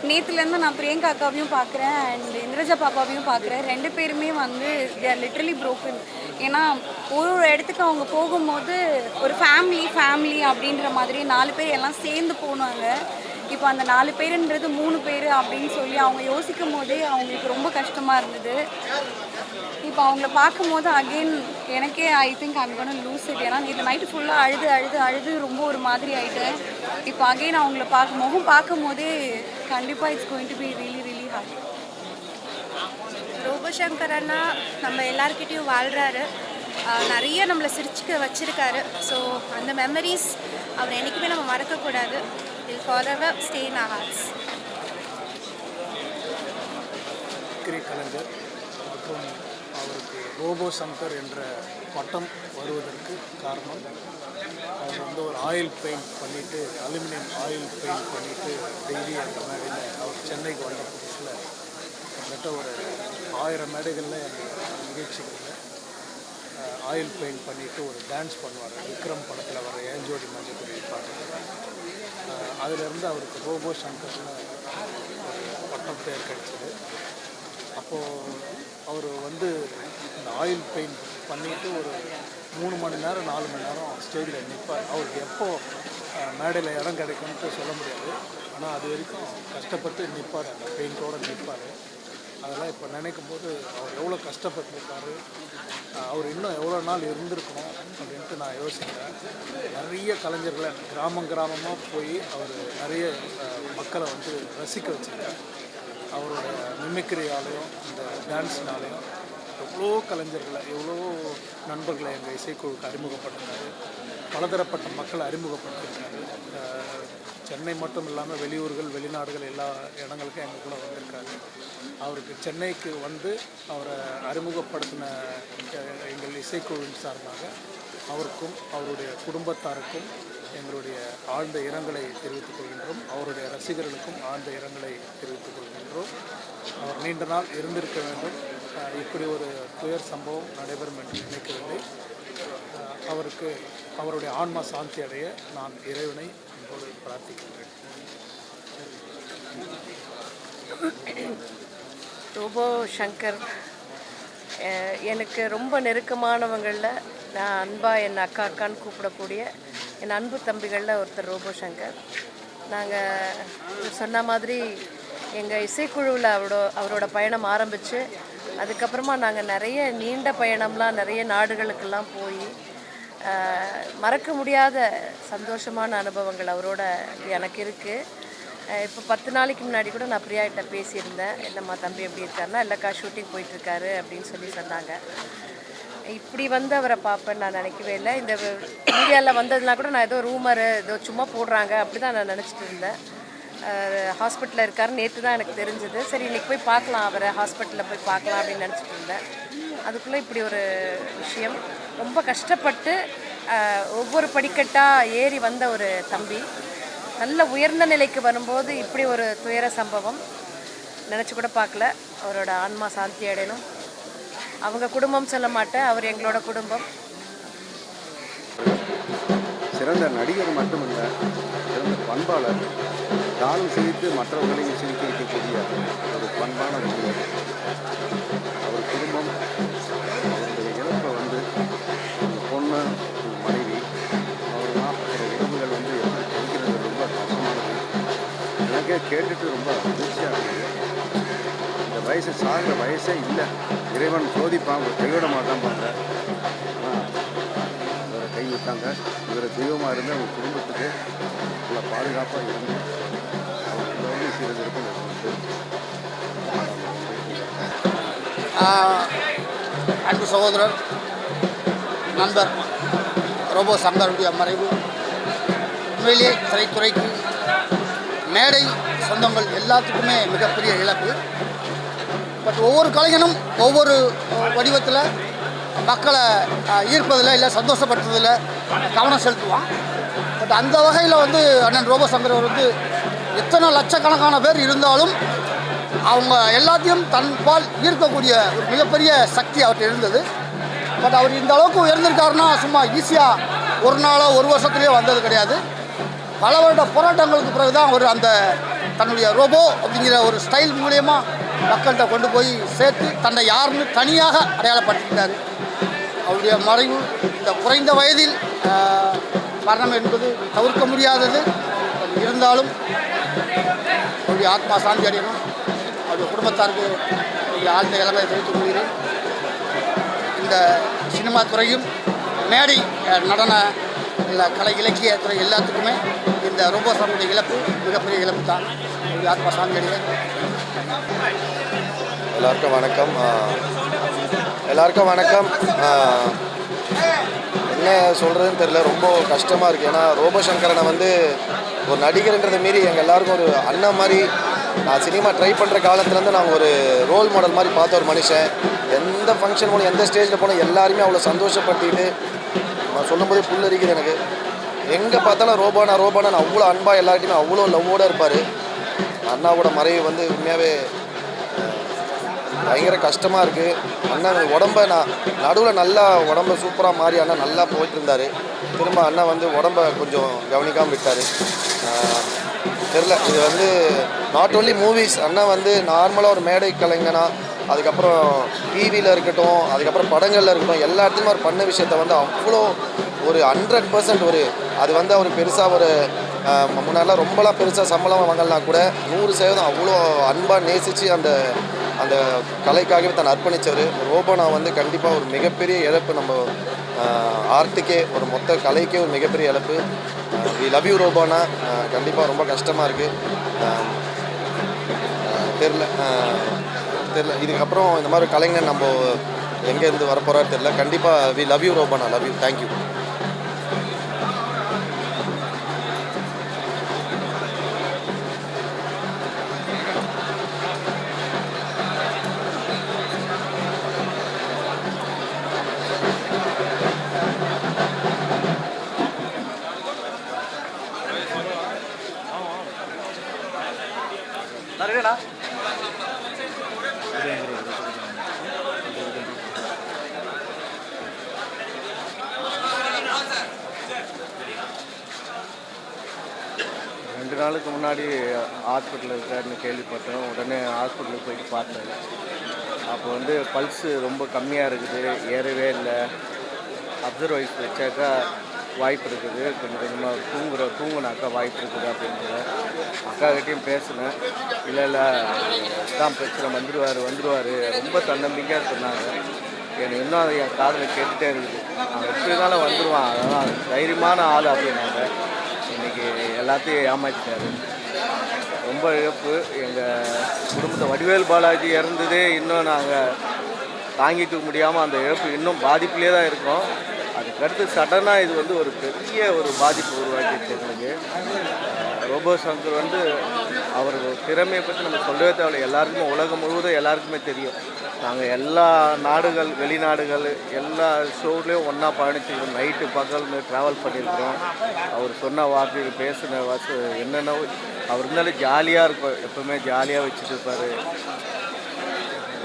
நேற்றுலேருந்து நான் பிரியங்கா அக்காவையும் பார்க்குறேன் அண்ட் இந்திரஜா பாப்பாவையும் பார்க்குறேன். 2 பேருமே வந்து தே ஆர் லிட்ரலி ப்ரோக்கன். ஏன்னா ஒரு இடத்துக்கு அவங்க போகும்போது ஒரு ஃபேமிலி அப்படின்ற மாதிரி 4 பேர் எல்லாம் சேர்ந்து போனாங்க. இப்போ அந்த 4 பேருன்றது 3 பேர் அப்படின்னு சொல்லி அவங்க யோசிக்கும் போதே அவங்களுக்கு ரொம்ப கஷ்டமாக இருந்தது. இப்போ அவங்கள பார்க்கும்போது அகெயின் எனக்கே I think I'm gonna lose it. ஏன்னா இந்த நைட்டு ஃபுல்லாக அழுது ரொம்ப ஒரு மாதிரி ஆகிட்டேன். இப்போ அகெயின் அவங்கள முகம் பார்க்கும் போதே கண்டிப்பாக it's going to be really hard. Robo Shankar அண்ணா நம்ம எல்லாருக்கிட்டையும் வாழ்கிறாரு. நிறைய நம்மளை சிரிச்சுக்க வச்சுருக்காரு. ஸோ அந்த மெமரிஸ் அவர் என்றைக்குமே நம்ம மறக்கக்கூடாது. Will forever stay in our hearts. கலைஞர் மற்றும் அவருக்கு ரோபோ சங்கர் என்ற பட்டம் வருவதற்கு காரணம், அவர் வந்து ஒரு ஆயில் பெயிண்ட் பண்ணிவிட்டு, அலுமினியம் ஆயில் பெயிண்ட் பண்ணிவிட்டு டெய்லி அந்த மேடையில் அவர் சென்னைக்கு வந்த புதுசில் கிட்டத்தட்ட ஒரு 1000 மேடைகளில் எங்கள் நிகழ்ச்சிகளில் ஆயில் பெயிண்ட் பண்ணிவிட்டு ஒரு டான்ஸ் பண்ணுவார். விக்ரம் படத்தில் வர ஏஞ்சோடி மஞ்சக்குடி பாட்டு. அதிலிருந்து அவருக்கு ரோபோ சங்கர்னு பட்டம் பேர் கிடைச்சிது. அப்போது அவர் வந்து இந்த ஆயில் பெயிண்ட் பண்ணிவிட்டு ஒரு 3 மணி நேரம் 4 மணி நேரம் ஸ்டேஜில் நிற்பார். அவருக்கு எப்போ மேடையில் இடம் கிடைக்கும்னு சொல்ல முடியாது. ஆனால் அது வரைக்கும் கஷ்டப்பட்டு நிற்பார், அந்த பெயிண்டோடு நிற்பார். அதெல்லாம் இப்போ நினைக்கும் போது அவர் எவ்வளோ கஷ்டப்பட்டுருக்காரு, அவர் இன்னும் எவ்வளோ நாள் இருந்திருக்கணும் அப்படின்ட்டு நான் யோசிக்கிறேன். நிறைய கலைஞர்களை கிராமமாக போய் அவர் நிறைய மக்களை வந்து ரசிக்க வச்சுருக்கார். அவரோட மிமிக்ரியாலையும் இந்த டான்ஸ்னாலையும் எவ்வளோ கலைஞர்களை எவ்வளோ நண்பர்களை எங்கள் இசைக்குழுக்கு அறிமுகப்படுத்தினார். பலதரப்பட்ட மக்களை அறிமுகப்படுத்திருக்காரு. சென்னை மட்டும் இல்லாமல் வெளியூர்கள் வெளிநாடுகள் எல்லா இடங்களுக்கும் எங்கள் கூட வந்திருக்காரு. அவருக்கு சென்னைக்கு வந்து அவரை அறிமுகப்படுத்தின எங்கள் இசைக்குழுவின் சார்பாக அவருக்கும் அவருடைய குடும்பத்தாருக்கும் எங்களுடைய ஆழ்ந்த இரங்கலை தெரிவித்துக் கொள்கின்றோம். அவருடைய ரசிகர்களுக்கும் ஆழ்ந்த இரங்கலை தெரிவித்துக் கொள்கின்றோம். அவர் நீண்ட நாள் இருந்திருக்க வேண்டும். இப்படி ஒரு துயர் சம்பவம் நடைபெறும் என்று நினைக்கவில்லை. அவருக்கு அவருடைய ஆன்மா சாந்தி அடைய நான் இறைவனை என்போடு பிரார்த்திக்கின்றேன். ரோபோ சங்கர் எனக்கு ரொம்ப நெருக்கமானவங்களில் நான் அன்பாக என் அக்கான்னு கூப்பிடக்கூடிய என் அன்பு தம்பிகளில் ஒருத்தர் ரோபோ சங்கர். நாங்கள் சொன்ன மாதிரி எங்கள் இசைக்குழுவில் அவரோட பயணம் ஆரம்பித்து அதுக்கப்புறமா நாங்கள் நிறைய நீண்ட பயணம்லாம் நிறைய நாடுகளுக்கெல்லாம் போய் மறக்க முடியாத சந்தோஷமான அனுபவங்கள் அவரோட எனக்கு இருக்குது. இப்போ 10 நாளைக்கு முன்னாடி கூட நான் பிரியாகிட்ட பேசியிருந்தேன். என்னம்மா தம்பி எப்படி இருக்காருன்னா, இல்லைக்கா ஷூட்டிங் போயிட்டுருக்காரு அப்படின்னு சொன்னாங்க. இப்படி வந்து அவரை பார்ப்பேன்னு நான் நினைக்கவே இல்லை. இந்த மீடியாவில் வந்ததுனா கூட நான் ஏதோ ரூமரு ஏதோ சும்மா போடுறாங்க அப்படி தான் நான் நினச்சிட்டு இருந்தேன். ஹாஸ்பிட்டலில் இருக்காரு நேற்று தான் எனக்கு தெரிஞ்சது. சரி இன்றைக்கி போய் பார்க்கலாம், அவரை ஹாஸ்பிட்டலில் போய் பார்க்கலாம் அப்படின்னு நினச்சிட்டு இருந்தேன். அதுக்குள்ளே இப்படி ஒரு விஷயம். ரொம்ப கஷ்டப்பட்டு ஒவ்வொரு படிக்கட்டாக ஏறி வந்த ஒரு தம்பி நல்ல உயர்ந்த நிலைக்கு வரும்போது இப்படி ஒரு துயர சம்பவம் நினச்சி கூட பார்க்கல. அவரோட ஆன்மா சாந்தி அடையணும். அவங்க குடும்பம் சொல்ல மாட்டேன், அவர் எங்களோட குடும்பம். சிறந்த நடிகர் மட்டுமல்ல, சிறந்த பண்பாளர், தானம் செய்து மற்றவர்களையும் சிரிக்க வைக்கக்கூடிய ஒரு பண்பான மனிதர். அவர் குடும்பம் அவருடைய இழப்பை வந்து அந்த பொண்ணு மனைவி அவரெல்லாம் உறவுகள் வந்து எப்படி படிக்கிறது ரொம்ப கஷ்டமானது. எனக்கே கேட்டுட்டு ரொம்ப அதிர்ச்சியாக இருக்குது. இந்த வயசு சார்ந்த வயசே இல்லை. இறைவன் சோதிப்பான், ஒரு கைவிட மாட்டான் பண்ணுறேன். ஆனால் இவரை கைவிட்டாங்க. இவரை தெய்வமாக இருந்து அவங்க குடும்பத்துக்கு நல்ல பாதுகாப்பாக இருந்து அவங்க உதவி செய்வதற்கும் அன்பு சகோதரர் நண்பர் ரோபோ சங்கருடைய மறைவு உண்மையிலேயே திரைத்துறைக்கு மேடை சொந்தங்கள் எல்லாத்துக்குமே மிகப்பெரிய இழப்பு. பட் ஒவ்வொரு கலைஞனும் ஒவ்வொரு வடிவத்தில் மக்களை ஈர்ப்பதில் இல்லை சந்தோஷப்படுத்துறதில் கவனம் செலுத்துவான். பட் அந்த வகையில் வந்து அண்ணன் ரோபோ சங்கர் வந்து எத்தனை லட்சக்கணக்கான பேர் இருந்தாலும் அவங்க எல்லாத்தையும் தன்பால் ஈர்க்கக்கூடிய ஒரு மிகப்பெரிய சக்தி அவர்கிட்ட இருந்தது. பட் அவர் இந்த அளவுக்கு உயர்ந்திருக்காருன்னா சும்மா ஈஸியாக ஒரு நாளோ ஒரு வருஷத்துலேயோ வந்தது கிடையாது. பல வருட போராட்டங்களுக்கு பிறகு தான் அவர் அந்த தன்னுடைய ரோபோ அப்படிங்கிற ஒரு ஸ்டைல் மூலயமா மக்கள்கிட்ட கொண்டு போய் சேர்த்து தன்னை யாருன்னு தனியாக அடையாளப்படுத்திக்கிட்டார். அவருடைய மறைவு இந்த குறைந்த வயதில் மரணம் என்பது தவிர்க்க முடியாதது. இருந்தாலும் அவருடைய ஆத்மா சாந்தி அடையணும். அவருடைய குடும்பத்தாருக்கு ஆழ்ந்த இளமையை தெரிவித்துக் கொள்கிறேன். இந்த சினிமா துறையும் மேடை நடன இல்லை கலை இலக்கிய துறை எல்லாத்துக்குமே இந்த ரோபோ சங்கருடைய இழப்பு மிகப்பெரிய இழப்பு தான். அவருடைய ஆத்மா சாந்தி அடைய. எல்லாருக்கும் வணக்கம். என்ன சொல்கிறதுன்னு தெரில, ரொம்ப கஷ்டமாக இருக்குது. ஏன்னா ரோபோ சங்கரனை வந்து ஒரு நடிகர்ன்றதை மீறி எங்கள் எல்லாருக்கும் ஒரு அண்ணன் மாதிரி, நான் சினிமா ட்ரை பண்ணுற காலத்துலேருந்து நாங்கள் ஒரு ரோல் மாடல் மாதிரி பார்த்த ஒரு மனுஷன். எந்த ஃபங்க்ஷன் போனால் எந்த ஸ்டேஜில் போனால் எல்லாருமே அவ்வளோ சந்தோஷப்படுத்திட்டு நான் சொல்லும்போதே புல்லரிக்குது எனக்கு. எங்கே பார்த்தாலும் ரோபானா அவ்வளோ அன்பாக எல்லார்ட்டையுமே அவ்வளோ லவ்வோடு இருப்பார். அண்ணாவோட மறைவு வந்து உண்மையாகவே பயங்கர கஷ்டமாக இருக்குது. அண்ணன் உடம்ப நான் நடுவில் நல்லா உடம்ப சூப்பராக மாறி அண்ணன் நல்லா போயிட்டு இருந்தார். திரும்ப அண்ணன் வந்து உடம்ப கொஞ்சம் கவனிக்காமல் விட்டார். தெரில, இது வந்து நாட் ஓன்லி மூவிஸ், அண்ணன் வந்து நார்மலாக ஒரு மேடை கலைஞனா, அதுக்கப்புறம் டிவியில் இருக்கட்டும், அதுக்கப்புறம் படங்களில் இருக்கட்டும், எல்லா இடத்துலையும் அவர் பண்ண விஷயத்த வந்து அவ்வளோ ஒரு 100% ஒரு அது வந்து அவர் பெருசாக ஒரு முன்னாடிலாம் ரொம்பலாம் பெருசாக சம்பளம் வாங்கலனா கூட 100% அவ்வளோ அன்பாக நேசித்து அந்த அந்த கலைக்காகவே தன்னை அர்ப்பணித்தவர். ரோபோனா வந்து கண்டிப்பாக ஒரு மிகப்பெரிய இழப்பு, நம்ம ஆர்ட்டுக்கே ஒரு மொத்த கலைக்கே ஒரு மிகப்பெரிய இழப்பு. வி லவ் யூ ரோபோனா. கண்டிப்பாக ரொம்ப கஷ்டமாக இருக்குது. தெரில இதுக்கப்புறம் இந்த மாதிரி கலைஞர் நம்ம எங்கேருந்து வரப்போகிறாரு தெரில. கண்டிப்பாக வி லவ் யூ ரோபோனா. Love you. தேங்க்யூ. நிறையடா 2 நாளுக்கு முன்னாடி ஹாஸ்பிட்டலில் இருக்காருன்னு கேள்விப்பட்டோம். உடனே ஹாஸ்பிட்டலுக்கு போயிட்டு பார்த்தேன். அப்போ வந்து பல்ஸு ரொம்ப கம்மியாக இருக்குது, ஏறவே இல்லை. அப்சர்வைஸ் வச்சாக்கா வாய்ப்பு இருக்குது, கொஞ்சம் கொஞ்சமாக தூங்குனாக்கா வாய்ப்பு இருக்குது அப்படின்னாங்க. அக்காக்கிட்டையும் பேசினேன். இல்லை தான் பிரச்சனை, வந்துடுவார் ரொம்ப தன்னம்பிக்கையாக சொன்னாங்க. எனக்கு இன்னும் அதை என் காதில் கேட்டுகிட்டே இருக்குது. அவன் எப்படி இருந்தாலும் வந்துடுவான், அதெல்லாம் தைரியமான ஆள் அப்படின்னாங்க. இன்றைக்கி எல்லாத்தையும் ஏமாற்றிட்டாரு. ரொம்ப இழப்பு. எங்கள் குடும்பத்தை வடிவேல் பாலாஜி இறந்ததே இன்னும் நாங்கள் தாங்கிக்க முடியாமல் அந்த இழப்பு இன்னும் பாதிப்புலேயே தான் இருக்கோம். அதுக்கடுத்து சடனாக இது வந்து ஒரு பெரிய ஒரு பாதிப்பு உருவாக்கிடுச்சு எங்களுக்கு. ரோபோ சங்கர் வந்து அவர் திறமையை பற்றி நம்ம சொல்லவே தேவையில்லை. எல்லாருக்குமே உலகம் முழுவதும் எல்லாருக்குமே தெரியும். நாங்கள் எல்லா நாடுகள், வெளிநாடுகள், எல்லா ஷோவிலையும் ஒன்றா பயணிச்சுக்கிறோம். நைட்டு பகல்னு ட்ராவல் பண்ணியிருக்கிறோம். அவர் சொன்ன வாக்கு, பேசின என்னென்ன அவர் இருந்தாலும் ஜாலியாக இருக்கும், எப்பவுமே ஜாலியாக வச்சுட்டு இருப்பார்.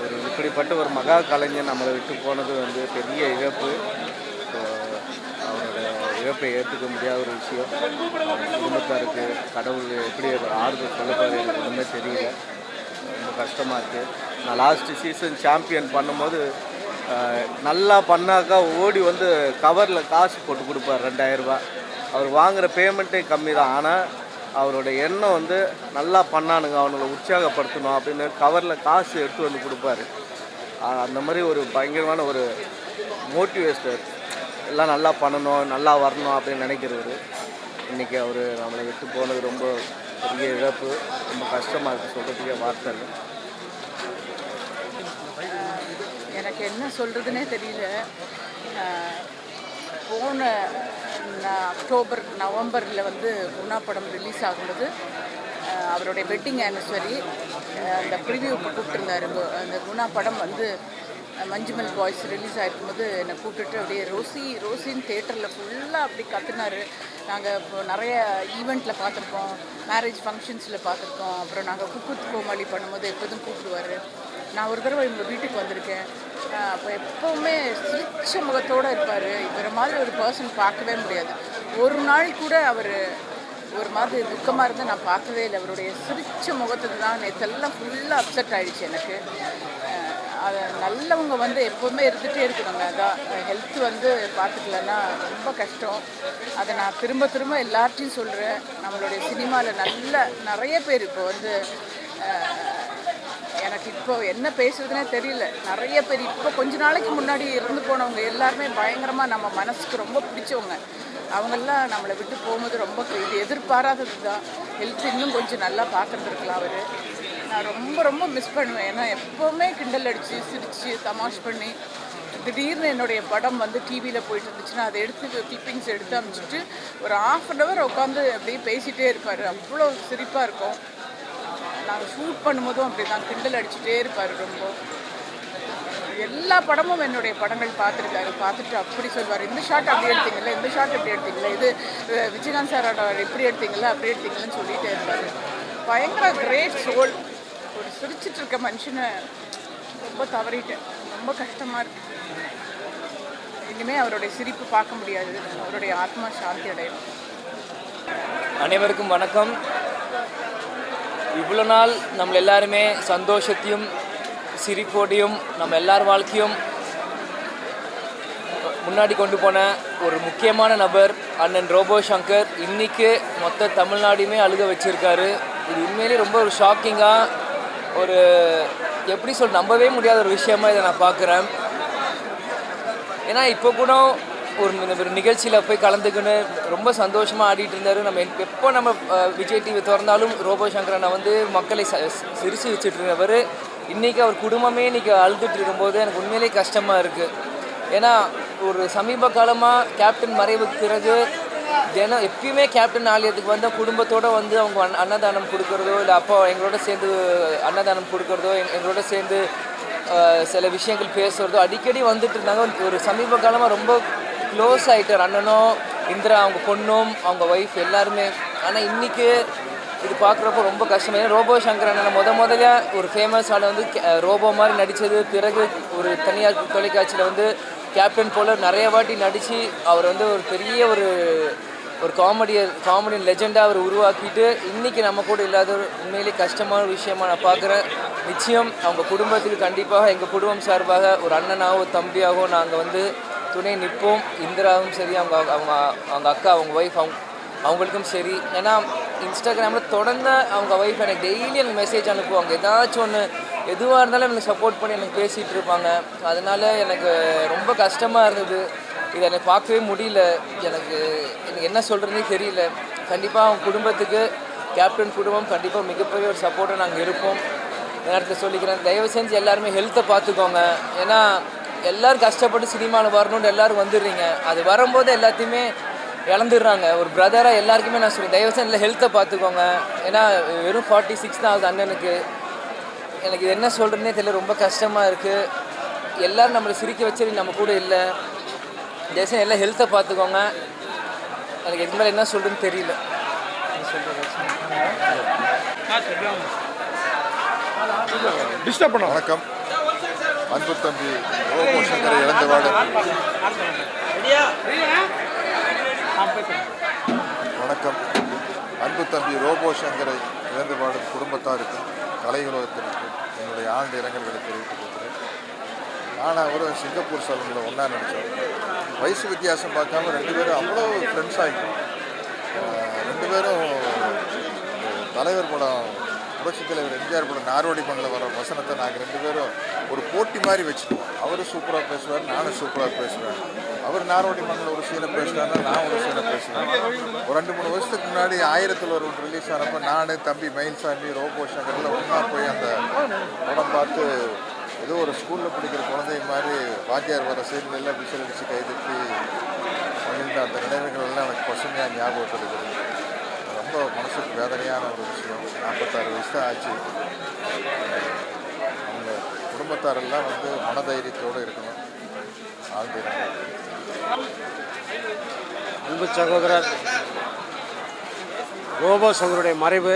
ஒரு இப்படிப்பட்ட ஒரு மகா கலைஞர் நம்மளை விட்டு போனது வந்து பெரிய இழப்பு. அவரோட இழப்பை ஏற்றுக்க முடியாத ஒரு விஷயம். குடும்பத்தாருக்கு கடவுள் எப்படி ஆறுதல் சொல்லப்பாரு எனக்கு ஒன்றுமே தெரியல. ரொம்ப கஷ்டமாக இருக்குது. நான் லாஸ்ட்டு சீசன் சாம்பியன் பண்ணும்போது நல்லா பண்ணாக்கா ஓடி வந்து கவரில் காசு போட்டு கொடுப்பார் 2000 ரூபா. அவர் வாங்குகிற பேமெண்ட்டே கம்மி தான். ஆனால் அவரோட எண்ணம் வந்து நல்லா பண்ணானுங்க, அவனுங்களை உற்சாகப்படுத்தணும் அப்படின்னு கவரில் காசு எடுத்து வந்து கொடுப்பாரு. அந்த மாதிரி ஒரு பயங்கரமான ஒரு மோட்டிவேட்டர். எல்லாம் நல்லா பண்ணணும், நல்லா வரணும் அப்படின்னு நினைக்கிறவர். இன்றைக்கி அவர் நம்மளை விட்டு போனது ரொம்ப பெரிய இழப்பு. ரொம்ப கஷ்டமாக இருக்குது, சொல்கிறதுக்கே வார்த்தை இல்லை. எனக்கு என்ன சொல்கிறதுனே தெரியல. போன அக்டோபர் நவம்பரில் வந்து குணா படம் ரிலீஸ் ஆகும்போது அவருடைய வெட்டிங் ஆனிவர்சரி அந்த ப்ரிவியூக்கு கூப்பிட்டுருந்தார். அந்த குணா படம் வந்து மஞ்சுமல் பாய்ஸ் ரிலீஸ் ஆகிருக்கும்போது என்னை கூப்பிட்டுட்டு அப்படியே ரோசின்னு தேட்டரில் ஃபுல்லாக அப்படி கற்றுனார். நாங்கள் இப்போ நிறைய ஈவெண்ட்டில் பார்த்துருக்கோம், மேரேஜ் ஃபங்க்ஷன்ஸில் பார்த்துருக்கோம். அப்புறம் நாங்கள் குக்குத் கோமாளி பண்ணும்போது எப்போதும் கூப்பிடுவார். நான் ஒரு தடவை இவங்க வீட்டுக்கு வந்திருக்கேன். அப்போ எப்போவுமே சிரிச்ச முகத்தோடு இருப்பார். இவரை மாதிரி ஒரு பர்சன் பார்க்கவே முடியாது. ஒரு நாள் கூட அவர் ஒரு மாதிரி துக்கமாக இருந்து நான் பார்க்கவே இல்லை. அவருடைய சிரிச்ச முகத்துக்கு தான் நேற்றெல்லாம் ஃபுல்லாக அப்செட் ஆகிடுச்சு எனக்கு. அதை நல்லவங்க வந்து எப்போவுமே இருந்துகிட்டே இருக்கணுங்க. அதான் ஹெல்த் வந்து பார்த்துக்கலன்னா ரொம்ப கஷ்டம். அதை நான் திரும்ப திரும்ப எல்லார்ட்டையும் சொல்கிறேன். நம்மளுடைய சினிமாவில் நிறைய பேர் இப்போ வந்து எனக்கு இப்போ என்ன பேசுறதுனே தெரியல. நிறைய பேர் இப்போ கொஞ்ச நாளைக்கு முன்னாடி இறந்து போனவங்க எல்லாருமே பயங்கரமாக நம்ம மனசுக்கு ரொம்ப பிடிச்சவங்க. அவங்கெல்லாம் நம்மளை விட்டு போகும்போது ரொம்ப இது எதிர்பாராதது தான். ஹெல்த் இன்னும் கொஞ்சம் நல்லா பார்த்துருந்துருக்கலாம் அவர். நான் ரொம்ப ரொம்ப மிஸ் பண்ணுவேன். ஏன்னா எப்போவுமே கிண்டல் அடித்து சிரித்து தமாஷ் பண்ணி திடீர்னு என்னுடைய படம் வந்து டிவியில் போயிட்டு இருந்துச்சுன்னா அதை எடுத்து கிளிப்பிங்ஸ் எடுத்து அனுப்பிச்சிட்டு ஒரு 1/2 hour உட்காந்து அப்படியே பேசிகிட்டே இருப்பார். அவ்வளோ சிரிப்பாக இருக்கும். நாங்கள் ஷூட் பண்ணும்போதும் அப்படி தான் கிண்டல் அடிச்சுட்டே இருப்பார். ரொம்ப எல்லா படமும் என்னுடைய படங்கள் பார்த்துருக்காரு. பார்த்துட்டு அப்படி சொல்வார், இந்த ஷாட் அப்படி எடுத்தீங்களா, இந்த ஷாட் எப்படி எடுத்தீங்களா, இது விஜயகாந்த் சாரோட எப்படி எடுத்தீங்களா அப்படி எடுத்தீங்களான்னு சொல்லிகிட்டே இருப்பார். பயங்கர கிரேட் சோல். ஒரு சிரிச்சிட்டு இருக்க மனுஷனை ரொம்ப தவறிட்டேன். ரொம்ப கஷ்டமாக இருக்கு. இனிமேல் அவருடைய சிரிப்பு பார்க்க முடியாது. அவருடைய ஆத்மா சாந்தி அடையும். அனைவருக்கும் வணக்கம். இவ்வளோ நாள் நம்ம எல்லாருமே சந்தோஷத்தையும் சிரிப்போடையும் நம்ம எல்லார் வாழ்க்கையும் முன்னாடி கொண்டு போன ஒரு முக்கியமான நபர் அண்ணன் ரோபோ சங்கர் இன்றைக்கி மொத்த தமிழ்நாடுமே அழுக வச்சுருக்காரு. இது உண்மையிலே ரொம்ப ஒரு ஷாக்கிங்காக ஒரு எப்படி நம்பவே முடியாத ஒரு விஷயமாக இதை நான் பார்க்குறேன். ஏன்னா இப்போ கூட ஒரு நிகழ்ச்சியில் போய் கலந்துக்கின்னு ரொம்ப சந்தோஷமாக ஆடிட்டு இருந்தார். நம்ம எப்போ நம்ம விஜய் டிவி திறந்தாலும் ரோபோ சங்கர் அண்ணா வந்து மக்களை சிரிச்சு வச்சுட்டு இருந்தவர். இன்றைக்கி அவர் குடும்பமே இன்றைக்கி அழுதுட்டு இருக்கும்போது எனக்கு உண்மையிலே கஷ்டமாக இருக்குது. ஏன்னா ஒரு சமீப காலமாக கேப்டன் மறைவுக்கு பிறகு எப்பயுமே கேப்டன் ஆலயத்துக்கு வந்து குடும்பத்தோடு வந்து அவங்க அன்னதானம் கொடுக்குறதோ இல்லை அப்போ எங்களோட சேர்ந்து அன்னதானம் கொடுக்குறதோ எங்களோட சேர்ந்து சில விஷயங்கள் பேசுகிறதோ அடிக்கடி வந்துட்டு இருந்தாங்க. ஒரு சமீப காலமாக ரொம்ப க்ளோஸ் ஆகிட்டார் அண்ணனும் இந்திரா அவங்க பொண்ணும் அவங்க ஒய்ஃப் எல்லாருமே. ஆனால் இன்றைக்கி இது பார்க்குறப்போ ரொம்ப கஷ்டம். ஏன்னா ரோபோ சங்கர் அண்ணன் முதல்ல ஒரு ஃபேமஸ் ஆள் வந்து ரோபோ மாதிரி நடித்தது. பிறகு ஒரு தனியார் தொலைக்காட்சியில் வந்து கேப்டன் போல் நிறைய வாட்டி நடித்து அவர் வந்து ஒரு பெரிய ஒரு காமெடியன் லெஜெண்டாக அவர் உருவாக்கிட்டு இன்றைக்கி நம்ம கூட இல்லாத ஒரு உண்மையிலே கஷ்டமான விஷயமாக நான் பார்க்குறேன். நிச்சயம் அவங்க குடும்பத்துக்கு கண்டிப்பாக எங்கள் குடும்பம் சார்பாக ஒரு அண்ணனாகவோ தம்பியாகவோ நாங்கள் வந்து துணை நிற்போம். இந்திராவும் சரி அவங்க அக்கா அவங்க ஒய்ஃப் அவங்களுக்கும் சரி. ஏன்னா இன்ஸ்டாகிராமில் தொடர்ந்து அவங்க ஒய்ஃப் எனக்கு டெய்லி எனக்கு மெசேஜ் அனுப்புவாங்க. ஏதாச்சும் ஒன்று எதுவாக இருந்தாலும் எனக்கு சப்போர்ட் பண்ணி எனக்கு பேசிகிட்டு இருப்பாங்க. அதனால் எனக்கு ரொம்ப கஷ்டமாக இருந்தது. இதை எனக்கு பார்க்கவே முடியல. எனக்கு என்ன சொல்கிறதுனே தெரியல. கண்டிப்பாக அவங்க குடும்பத்துக்கு கேப்டன் குடும்பம் கண்டிப்பாக மிகப்பெரிய ஒரு சப்போர்ட்டாக நாங்கள் இருப்போம். நேரத்தில் சொல்லிக்கிறேன், தயவு செஞ்சு எல்லாருமே ஹெல்த்தை பார்த்துக்கோங்க. ஏன்னா எல்லோரும் கஷ்டப்பட்டு சினிமாவில் வரணுன்னு எல்லோரும் வந்துடுறீங்க. அது வரும்போது எல்லாத்தையுமே இழந்துடுறாங்க. ஒரு பிரதராக எல்லாருக்குமே நான் சொல்லுவேன், தயவு செஞ்சு ஹெல்த்தை பார்த்துக்கோங்க. ஏன்னா வெறும் 46 தான் ஆகுது அண்ணனுக்கு. எனக்கு இது என்ன சொல்கிறதுனே தெரியல. ரொம்ப கஷ்டமாக இருக்குது. எல்லோரும் நம்மளை சிரிக்க வச்சு நம்ம கூட இல்லை. தயவுசெய்து எல்லாம் ஹெல்த்தை பார்த்துக்கோங்க. எனக்கு எது மேலே என்ன சொல்கிறதுன்னு தெரியல. வணக்கம். அன்பு தம்பி ரோபோ சங்கரை இழந்த வாடு. வணக்கம். அன்பு தம்பி ரோபோ சங்கரை இழந்து வாடும் குடும்பத்தாருக்கும் கலை உலகத்திற்கும் என்னுடைய ஆழ்ந்த இரங்கல்களை தெரிவித்துக் கொள்கிறேன். நான் ஒரு சிங்கப்பூர் சலூனில் ஒன்றா நடித்தோம். வயசு வித்தியாசம் பார்க்காம 2 பேரும் அவ்வளோ ஃப்ரெண்ட்ஸ் ஆகிட்டோம். 2 பேரும் தலைவர் படம் புரட்சித் தலைவர் எம்ஜிஆர் படம் நார்வடி மண்ணில் வர வசனத்தை நாங்கள் 2 பேரும் ஒரு போட்டி மாதிரி வச்சுக்குவோம். அவர் சூப்பராக பேசுவார், நானும் சூப்பராக பேசுவேன். அவர் நார்வடி மண்ணில் ஒரு சீனை பேசுனாருன்னா நான் ஒரு சீனை பேசுவேன். ஒரு 2-3 வருஷத்துக்கு முன்னாடி 1001 ரிலீஸ் ஆனப்போ நான் தம்பி மயில்சாமி ரோபோ சங்கரில் ஒன்றா போய் அந்த படம் பார்த்து ஏதோ ஒரு ஸ்கூலில் படிக்கிற குழந்தை மாதிரி வாத்தியார் வர சீன்லாம் விசில் அடித்து கைதட்டி மகிழ்ந்த அந்த நினைவுகள் எல்லாம் எனக்கு பசுமையாக ஞாபகத்தில் இருக்குது. ரொம்ப மனசுக்கு வேதனையான ஒரு விஷயம். 46 வயசு தான் ஆச்சு. அவங்க குடும்பத்தாரெல்லாம் வந்து மனதைரியத்தோடு இருக்கணும். ஆழ்ந்த அன்பு சகோதரர் ரோபோ சங்கருடைய மறைவு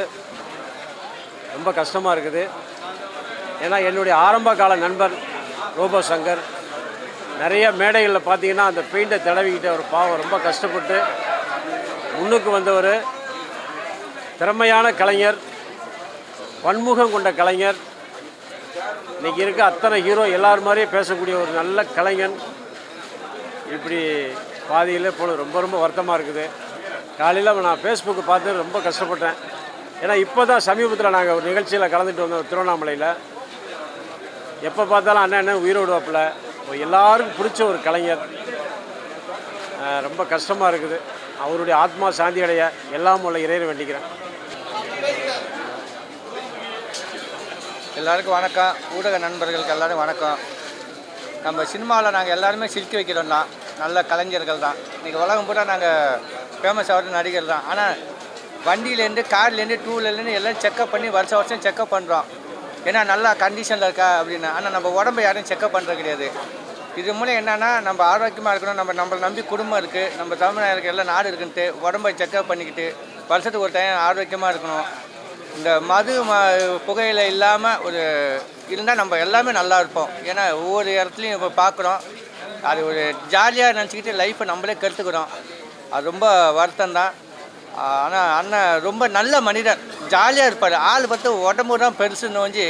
ரொம்ப கஷ்டமாக இருக்குது. ஏன்னா என்னுடைய ஆரம்ப கால நண்பர் ரோபோ சங்கர் நிறைய மேடைகளில் பார்த்தீங்கன்னா அந்த பெயிண்டை தடவிக்கிட்டு அவர் பாவம் ரொம்ப கஷ்டப்பட்டு முன்னுக்கு வந்தவர். திறமையான கலைஞர், பன்முகம் கொண்ட கலைஞர். இன்றைக்கி இருக்க அத்தனை ஹீரோ எல்லார் மாதிரியும் பேசக்கூடிய ஒரு நல்ல கலைஞன் இப்படி பாதியில் போல ரொம்ப ரொம்ப வருத்தமாக இருக்குது. காலையில் நான் ஃபேஸ்புக்கு பார்த்து ரொம்ப கஷ்டப்பட்டேன். ஏன்னா இப்போ தான் சமீபத்தில் நாங்கள் ஒரு நிகழ்ச்சியில் கலந்துட்டு வந்தோம் திருவண்ணாமலையில். எப்போ பார்த்தாலும் அண்ணன் உயிரோடுவாப்பில் எல்லாருக்கும் பிடிச்ச ஒரு கலைஞர். ரொம்ப கஷ்டமாக இருக்குது. அவருடைய ஆத்மா சாந்தி அடைய எல்லாம் உள்ள இறைவனை வேண்டிக்கிறேன். எல்லாருக்கும் வணக்கம். ஊடக நண்பர்களுக்கு எல்லோரும் வணக்கம். நம்ம சினிமாவில் நாங்கள் எல்லாருமே சிரிக்க வைக்கிறோம் தான், நல்ல கலைஞர்கள் தான். இன்றைக்கி உலகம் பூரா நாங்கள் ஃபேமஸ் ஆகிற நடிகர் தான். ஆனால் வண்டியிலேருந்து கார்லேருந்து டூ வீலர்லேருந்து எல்லாம் செக்கப் பண்ணி வருஷம் செக்கப் பண்ணுறோம். ஏன்னா நல்லா கண்டிஷனில் இருக்கா அப்படின்னு. ஆனால் நம்ம உடம்பை யாரும் செக்கப் பண்ணுறது கிடையாது. இது மூலம் என்னென்னா நம்ம ஆரோக்கியமாக இருக்கணும். நம்மளை நம்பி குடும்பம் இருக்குது, நம்ம தமிழ்நாடு எல்லாம் நாடு இருக்குன்ட்டு உடம்பை செக்கப் பண்ணிக்கிட்டு வருஷத்துக்கு ஒரு டைம் ஆரோக்கியமாக இருக்கணும். இந்த மது புகையில இல்லாமல் ஒரு இருந்தால் நம்ம எல்லாமே நல்லா இருப்போம். ஏன்னா ஒவ்வொரு இடத்துலையும் இப்போ பார்க்குறோம், அது ஒரு ஜாலியாக நினச்சிக்கிட்டு லைஃப்பை நம்மளே கற்றுக்குறோம். அது ரொம்ப வருத்தம் தான். ஆனால் அண்ணன் ரொம்ப நல்ல மனிதர், ஜாலியாக இருப்பார். ஆள் பார்த்து உடம்பு தான் பெருசுன்னு வந்து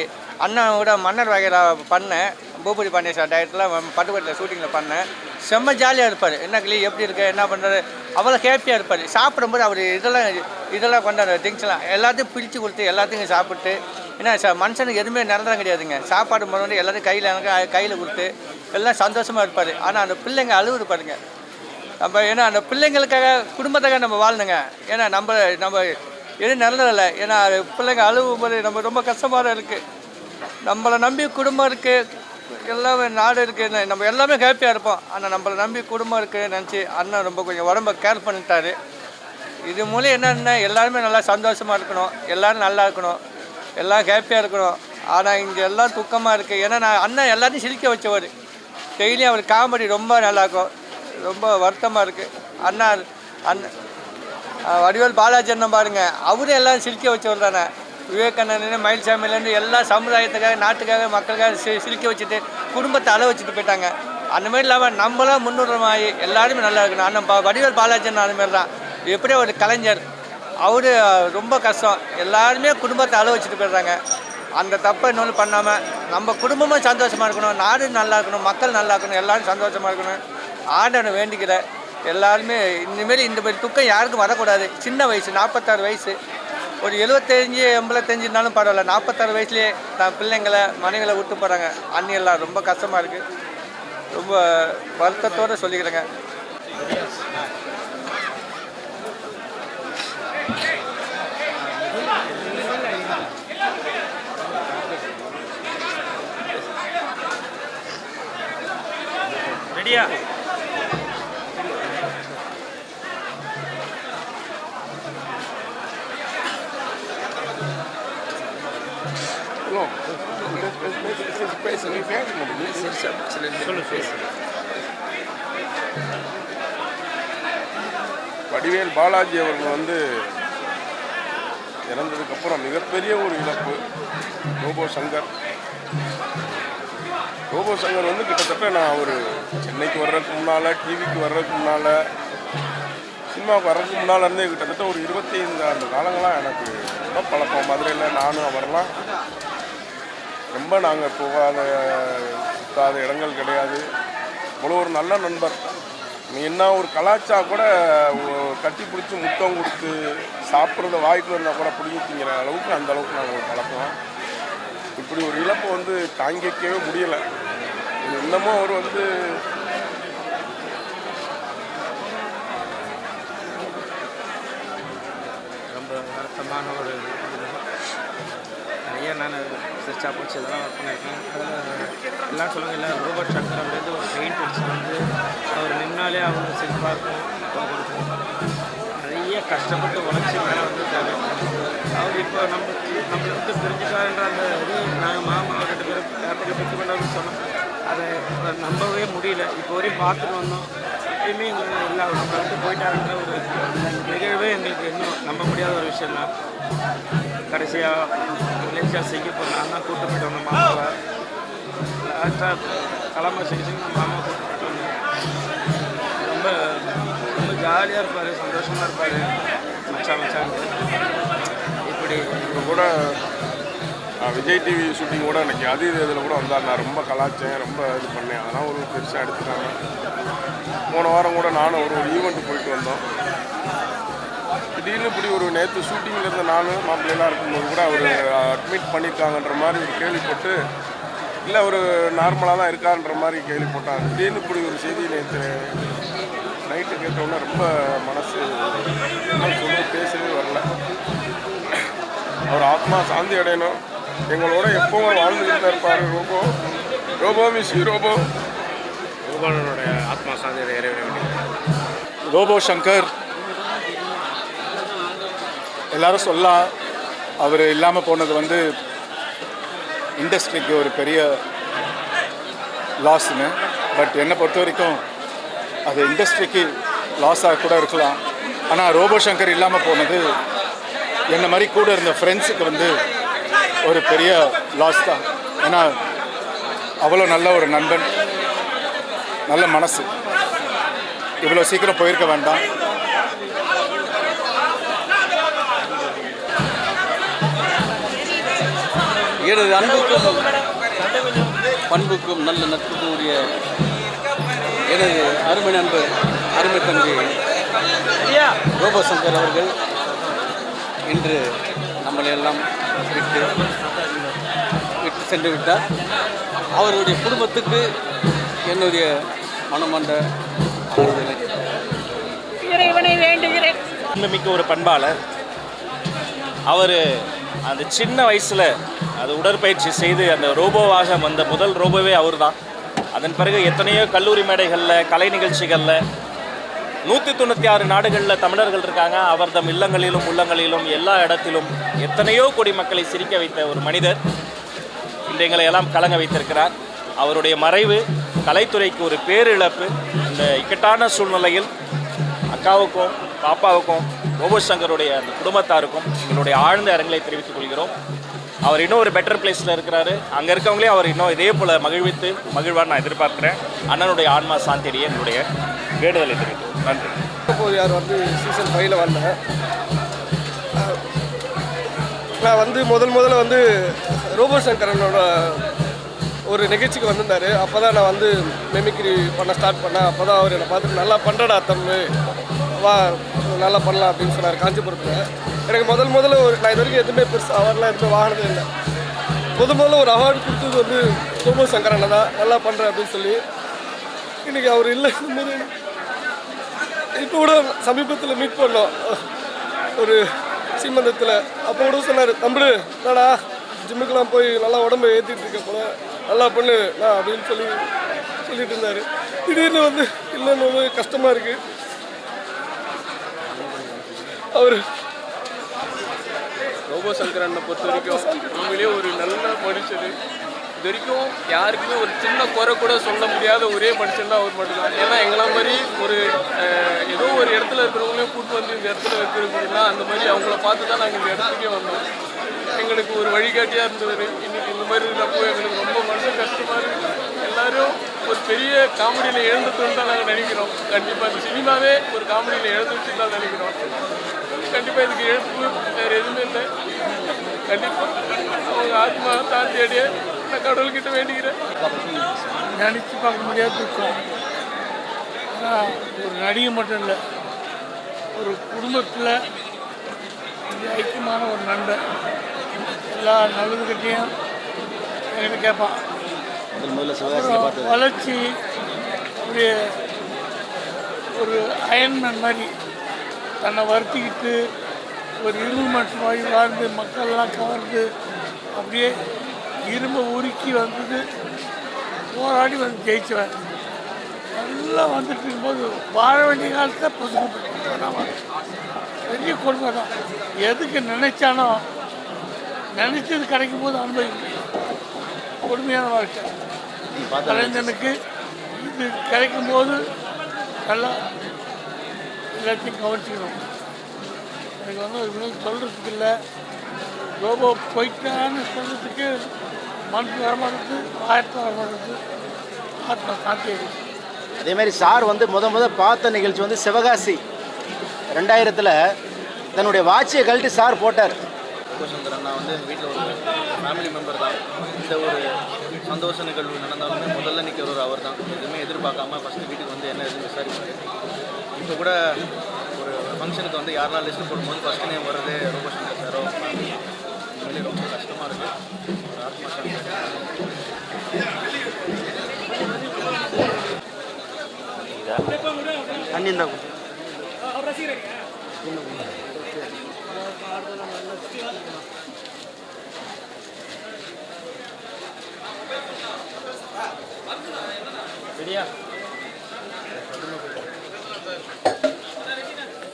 அண்ணனோட மன்னர் வகையில் பண்ணேன். பூபதி பாண்டிய சார் டயத்தில் பட்டுக்கோட்டையில் ஷூட்டிங்கில் பண்ணேன். செம்ம ஜாலியாக இருப்பார். என்ன கிளி எப்படி இருக்க, என்ன பண்ணுறாரு, அவ்வளோ ஹேப்பியாக இருப்பார். சாப்பிடும்போது அவர் இதெல்லாம் கொண்டாடுற திங்ஸ்லாம் எல்லாத்தையும் பிரித்து கொடுத்து எல்லாத்தையும் சாப்பிட்டு, ஏன்னா மனுஷனுக்கு எதுவுமே நிரந்தரம் கிடையாதுங்க. சாப்பாடு முதல்ல எல்லாத்தையும் கையில் கொடுத்து எல்லாம் சந்தோஷமாக இருப்பார். ஆனால் அந்த பிள்ளைங்க அழுவுது பாருங்க. நம்ம ஏன்னா அந்த பிள்ளைங்களுக்காக குடும்பத்துக்காக நம்ம வாழணுங்க. ஏன்னா நம்ம எதுவும் நிரந்தரம் இல்லை. ஏன்னா பிள்ளைங்க அழுவும் போது நம்ம ரொம்ப கஷ்டமாக தான் இருக்குது. நம்மளை நம்பி குடும்பம் இருக்குது, எல்லாமே நாடு இருக்குது, நம்ம எல்லாமே ஹேப்பியாக இருப்போம். ஆனால் நம்மளை நம்பி குடும்பம் இருக்குதுன்னு நினச்சி அண்ணன் ரொம்ப கொஞ்சம் உடம்ப கேர் பண்ணிட்டாரு. இது மூலம் என்னென்ன எல்லாருமே நல்லா சந்தோஷமாக இருக்கணும், எல்லோரும் நல்லா இருக்கணும், எல்லாம் ஹேப்பியாக இருக்கணும். ஆனால் இங்கே எல்லாம் துக்கமாக இருக்குது. ஏன்னா நான் அண்ணன் எல்லாத்தையும் சிரிக்க வச்சவர். டெய்லியும் அவர் காமெடி ரொம்ப நல்லாயிருக்கும். ரொம்ப வருத்தமாக இருக்குது. அண்ணன் வடிவேல் பாலாஜி அண்ணன் பாருங்கள், அவரும் எல்லாம் சிரிக்க வச்சவர் தானே. விவேகானந்தன் மயில்சாமிலேருந்து எல்லா சமுதாயத்துக்காக நாட்டுக்காக மக்களுக்காக சிரிக்க வச்சுட்டு குடும்பத்தை அள வச்சுட்டு போயிட்டாங்க. அந்த மாதிரி இல்லாமல் நம்மளாம் முன்னுரிமாயி எல்லாருமே நல்லா இருக்கணும். அண்ணன் வடிவேல் பாலாஜன் அதுமாரி தான். எப்படியோ ஒரு கலைஞர், அவர் ரொம்ப கஷ்டம். எல்லாருமே குடும்பத்தை அள வச்சுட்டு போயிடுறாங்க. அந்த தப்பை இன்னொன்று பண்ணாமல் நம்ம குடும்பமும் சந்தோஷமாக இருக்கணும், நாடு நல்லா இருக்கணும், மக்கள் நல்லா இருக்கணும், எல்லோரும் சந்தோஷமாக இருக்கணும். ஆண்டவனை வேண்டிக்கிறேன். எல்லாருமே இந்தமாரி இந்த மாதிரி துக்கம் யாருக்கும் வரக்கூடாது. சின்ன வயசு 46 வயசு, ஒரு 75 85 பரவாயில்ல, 46 வயசுலேயே தான் பிள்ளைங்களை மனைவிகளை விட்டு போகிறாங்க. அண்ணியெல்லாம் ரொம்ப கஷ்டமாக இருக்குது. ரொம்ப வருத்தத்தோடு சொல்லிக்கிறேங்க. ரெடியா? வடிவேல் பாலாஜி அவர்கள் வந்து இறந்ததுக்கப்புறம் மிகப்பெரிய ஒரு இழப்பு. ரோபோ சங்கர் வந்து கிட்டத்தட்ட நான் ஒரு சென்னைக்கு வர்றதுக்கு முன்னால், டிவிக்கு வர்றதுக்கு முன்னால், சினிமாவுக்கு வர்றதுக்கு முன்னால் இருந்தே கிட்டத்தட்ட ஒரு 25 ஆண்டு காலங்களாக எனக்கு ரொம்ப பழக்கம். மதுரையில் நானும் அவரெல்லாம் ரொம்ப நாங்கள் போகாத இடங்கள் கிடையாது. இவ்வளோ ஒரு நல்ல நண்பர். நீ என்ன ஒரு கலாச்சா கூட கட்டி பிடிச்சி முத்தம் கொடுத்து சாப்பிட்றத வாய்க்கு இருந்தால் கூட பிடிங்கிற அளவுக்கு அந்த அளவுக்கு நாங்கள் ஒரு பழக்கம். இப்படி ஒரு இழப்பு வந்து தாங்கிக்கவே முடியலை. இன்னமும் அவர் வந்து ரொம்ப வருத்தமான ஒரு நிறைய நான் சிரிச்சா போச்சு இதெல்லாம் ஒர்க் பண்ணியிருக்கேன். அதில் எல்லாம் சொல்லுங்கள், இல்லை ரோபோட் சங்கர் அப்படின்ட்டு ஒரு பெயிண்ட் அடிச்சு வந்து அவர் நின்னாலே அவங்க சிரிப்பாக இருக்கும். நிறைய கஷ்டப்பட்டு உழைச்சி மேலே வந்துருக்காரு. அவர் இப்போ நம்மளை விட்டு பிரிஞ்சுட்டாருன்ற அந்த இது நாங்கள் மாமா 2 பேரும் பேப்பரில் பிடிச்சி பண்ணாருன்னு சொன்னோம். அதை நம்பவே முடியல. இப்போ வரையும் பார்த்துட்டு வந்தோம். எப்பயுமே எங்களுக்கு இல்லை, அவர் நம்மளை விட்டு போயிட்டாருன்ற ஒரு நிகழ்வே எங்களுக்கு இன்னும் நம்ப முடியாத ஒரு விஷயம் தான். கடைசியாக மலேசியா சிங்கப்பூர் நான் தான் கூப்பிட்டு போயிட்டு வந்தோம் மாமாவை. லாஸ்ட்டாக கிளம்ப செஞ்சு நம்ம மாமா கூப்பிட்டு போயிட்டு வந்தோம். ரொம்ப ரொம்ப ஜாலியாக இருப்பார், சந்தோஷமாக இருப்பார். மச்சான் இப்படி இப்போ கூட விஜய் டிவி ஷூட்டிங் கூட எனக்கு அது இதில் கூட வந்தார். நான் ரொம்ப கலாச்சேன், ரொம்ப இது பண்ணேன். அதெல்லாம் ஒரு பெருசாக எடுத்துட்டாங்க. போன வாரம் கூட நானும் ஒரு ஈவெண்ட்டு போயிட்டு வந்தோம். திடீர்னு இப்படி ஒரு நேற்று ஷூட்டிங்கில் இருந்த நானும் மாப்பிள்ளைலாம் இருக்கும்போது கூட அவர் அட்மிட் பண்ணியிருக்காங்கன்ற மாதிரி ஒரு கேள்விப்பட்டு, இல்லை ஒரு நார்மலாக தான் இருக்காருன்ற மாதிரி கேள்விப்பட்டாங்க. திடீர்னு இப்படி ஒரு செய்தி நேற்று நைட்டு கேட்டோன்னே ரொம்ப மனசு சொல்ல பேசவே வரல. அவர் ஆத்மா சாந்தி அடையணும். எங்களோட எப்பவும் வாழ்ந்துக்கிட்டு தான் இருப்பார். ரோபோ மிஸ் ரோபோனுடைய ஆத்மா சாந்தி அடைய வேண்டிய ரோபோ சங்கர் எல்லாரும் சொல்லலாம், அவர் இல்லாமல் போனது வந்து இண்டஸ்ட்ரிக்கு ஒரு பெரிய லாஸ்ன்னு. பட் என்னை பொறுத்த வரைக்கும் அது இண்டஸ்ட்ரிக்கு லாஸாக கூட இருக்கலாம். ஆனால் ரோபோ சங்கர் இல்லாமல் போனது என்ன மாதிரி கூட இருந்த ஃப்ரெண்ட்ஸுக்கு வந்து ஒரு பெரிய லாஸ் தான். ஏன்னா அவ்வளோ நல்ல ஒரு நண்பன், நல்ல மனசு, இவ்வளோ சீக்கிரம் போயிருக்க வேண்டாம். எனது அன்புக்கும் பண்புக்கும் நல்ல நட்புக்கும் உரிய எனது அருமை நண்பர், அருமை தம்பி ரோபோ சங்கர் அவர்கள் இன்று நம்மளை எல்லாம் விட்டு சென்று விட்டார். அவருடைய குடும்பத்துக்கு என்னுடைய மனமார்ந்த ஆறுதலை இறைவனை வேண்டுகிறேன். மிக்க ஒரு பண்பாளர். அவர் அந்த சின்ன வயசில் அது உடற்பயிற்சி செய்து அந்த ரோபோவாக வந்த முதல் ரோபோவே அவர் தான். அதன் பிறகு எத்தனையோ கல்லூரி மேடைகளில், கலை நிகழ்ச்சிகளில் 196 நாடுகளில் தமிழர்கள் இருக்காங்க. அவர் தம் இல்லங்களிலும் உள்ளங்களிலும் எல்லா இடத்திலும் எத்தனையோ கோடி மக்களை சிரிக்க வைத்த ஒரு மனிதர் இன்று எங்களை எல்லாம் கலங்க வைத்திருக்கிறார். அவருடைய மறைவு கலைத்துறைக்கு ஒரு பேரிழப்பு. இந்த இக்கட்டான சூழ்நிலையில் அக்காவுக்கும் பாப்பாவுக்கும் ரோபோ சங்கருடைய அந்த குடும்பத்தாருக்கும் எங்களுடைய ஆழ்ந்த இரங்கலை தெரிவித்துக் கொள்கிறோம். அவர் இன்னும் ஒரு பெட்டர் பிளேஸில் இருக்கிறாரு. அங்கே இருக்கவங்களே அவர் இன்னும் இதே போல் மகிழ்வார் நான் எதிர்பார்க்குறேன். அண்ணனுடைய ஆன்மா சாந்தியடைய என்னுடைய வேண்டுதலை தெரிவித்தோம். நன்றி. யார் வந்து சீசன் 5ல் வந்தேன். நான் வந்து முதல்ல வந்து ரோபோ சங்கரனோட ஒரு நிகழ்ச்சிக்கு வந்திருந்தார். அப்போ தான் நான் வந்து மெமிக்ரி பண்ண ஸ்டார்ட் பண்ணேன். அப்போ தான் அவர் என்னை பார்த்துட்டு நல்லா பண்ணுறடா தம்பி, வா நல்லா பண்ணலாம் அப்படின்னு சொன்னார் காஞ்சிபுரத்தில். எனக்கு முதல்ல ஒரு நான் இது வரைக்கும் எதுவுமே பெருசு அவார்ட்லாம் எதுவுமே வாங்கினதே இல்லை. முதல்ல ஒரு அவார்டு கொடுத்தது வந்து ரோபோ சங்கரனை தான், நல்லா பண்ணுறேன் அப்படின்னு சொல்லி. இன்றைக்கி அவர் இல்லை. இந்தமாரி இப்போ கூட சமீபத்தில் மீட் பண்ணோம் ஒரு சீமந்தத்தில். அப்போ கூட சொன்னார், தம்பி என்னடா ஜிம்முக்கெலாம் போய் நல்லா உடம்பு ஏற்றிட்டு இருக்க போல, நல்லா பண்ணு நான் அப்படின்னு சொல்லிட்டு இருந்தார். திடீர்னு வந்து இல்லைன்னு வந்து கஷ்டமாக இருக்குது. அவர் ரோபோ சங்கரனை பொறுத்த வரைக்கும் உண்மையிலேயே ஒரு நல்ல மனுஷன். இது வரைக்கும் யாருக்குமே ஒரு சின்ன குறை கூட சொல்ல முடியாத ஒரே மனுஷன் தான் அவர் மட்டும்தான். ஏன்னா எங்களை மாதிரி ஒரு ஏதோ ஒரு இடத்துல இருக்கிறவங்களையும் கூட்டு வந்து இந்த இடத்துல வைக்கிறதுனா அந்த மாதிரி அவங்கள பார்த்து தான் நாங்கள் இந்த இடத்துக்கே வந்தோம். எங்களுக்கு ஒரு வழிகாட்டியாக இருந்தவர். இன்றைக்கி இந்த மாதிரி இருக்கிறப்போ எங்களுக்கு ரொம்ப மனசு கஷ்டமாக இருக்குது. எல்லோரும் ஒரு பெரிய காமெடியில் எழுந்துட்டுன்னு தான் நாங்கள் நினைக்கிறோம். கண்டிப்பாக இந்த சினிமாவே ஒரு காமெடியில் எழுந்துட்டு தான் நினைக்கிறோம். கண்டிப்பாக இதுக்கு எழுப்பு வேறு எதுவுமே இல்லை. கண்டிப்பாக அவங்க ஆத்மா தாண்டி அடைய நான் கடவுள்கிட்ட வேண்டிக்கிறேன். நினச்சி பார்க்க முடியாத இருக்கும். ஆனால் ஒரு நடிகை மட்டும் இல்லை, ஒரு குடும்பத்தில் ஐக்கியமான ஒரு நண்பன். எல்லா நல்லதுக்கிட்டையும் என்கிட்ட கேட்பான். வளர்ச்சி அப்படியே ஒரு அயன்மேன் மாதிரி தன்னை வருத்திக்கிட்டு ஒரு இரும்பு மனுஷன் மாதிரி வாழ்ந்து மக்கள்லாம் கவர்ந்து அப்படியே இரும்பை உருக்கி வந்தது, போராடி வந்து ஜெயிச்சுவேன். எல்லாம் வந்துட்டு இருக்கும்போது வாழ வேண்டிய காலத்தை பொசுக்கு பெரிய கொடுமை தான். எதுக்கு நினைச்சானோ நினைச்சது கிடைக்கும் போது அனுபவிக்கும். கொடுமையான வாழ்க்கை. கலைஞனுக்கு இது கிடைக்கும் போது நல்லா எல்லாத்தையும் கவனிச்சுக்கணும். எனக்கு வந்து ஒரு விஷயம் சொல்கிறதுக்கு இல்லை. ரோபோ போயிட்டான்னு சொல்கிறதுக்கு மனசு வரமாட்டது, ஆயத்தை வரமாட்டது, ஆத்மா சாத்தி. அதேமாதிரி சார் வந்து பார்த்த நிகழ்ச்சி வந்து சிவகாசி 2000 தன்னுடைய வாட்சியை கழட்டி சார் போட்டார். சங்கர் அண்ணா வந்து எங்கள் வீட்டில் ஒரு ஃபேமிலி மெம்பர் தான். இந்த ஒரு சந்தோஷ நிகழ்வு நடந்தாலுமே முதல்ல நிற்கிறவர் அவர் தான். எதுவுமே எதிர்பார்க்காம ஃபஸ்ட்டு வீட்டுக்கு வந்து என்ன எதுவும் விசாரிப்பார். இப்போ கூட ஒரு ஃபங்க்ஷனுக்கு வந்து யாரெல்லாம் லிஸ்ட்டு போடும்போது ஃபஸ்ட்டு நேம் வர்றது ரோபோ சங்கர் சாரோ. உண்மையிலே ரொம்ப கஷ்டமாக இருக்குது. ஒரு ஆத்மா தண்ணி தான்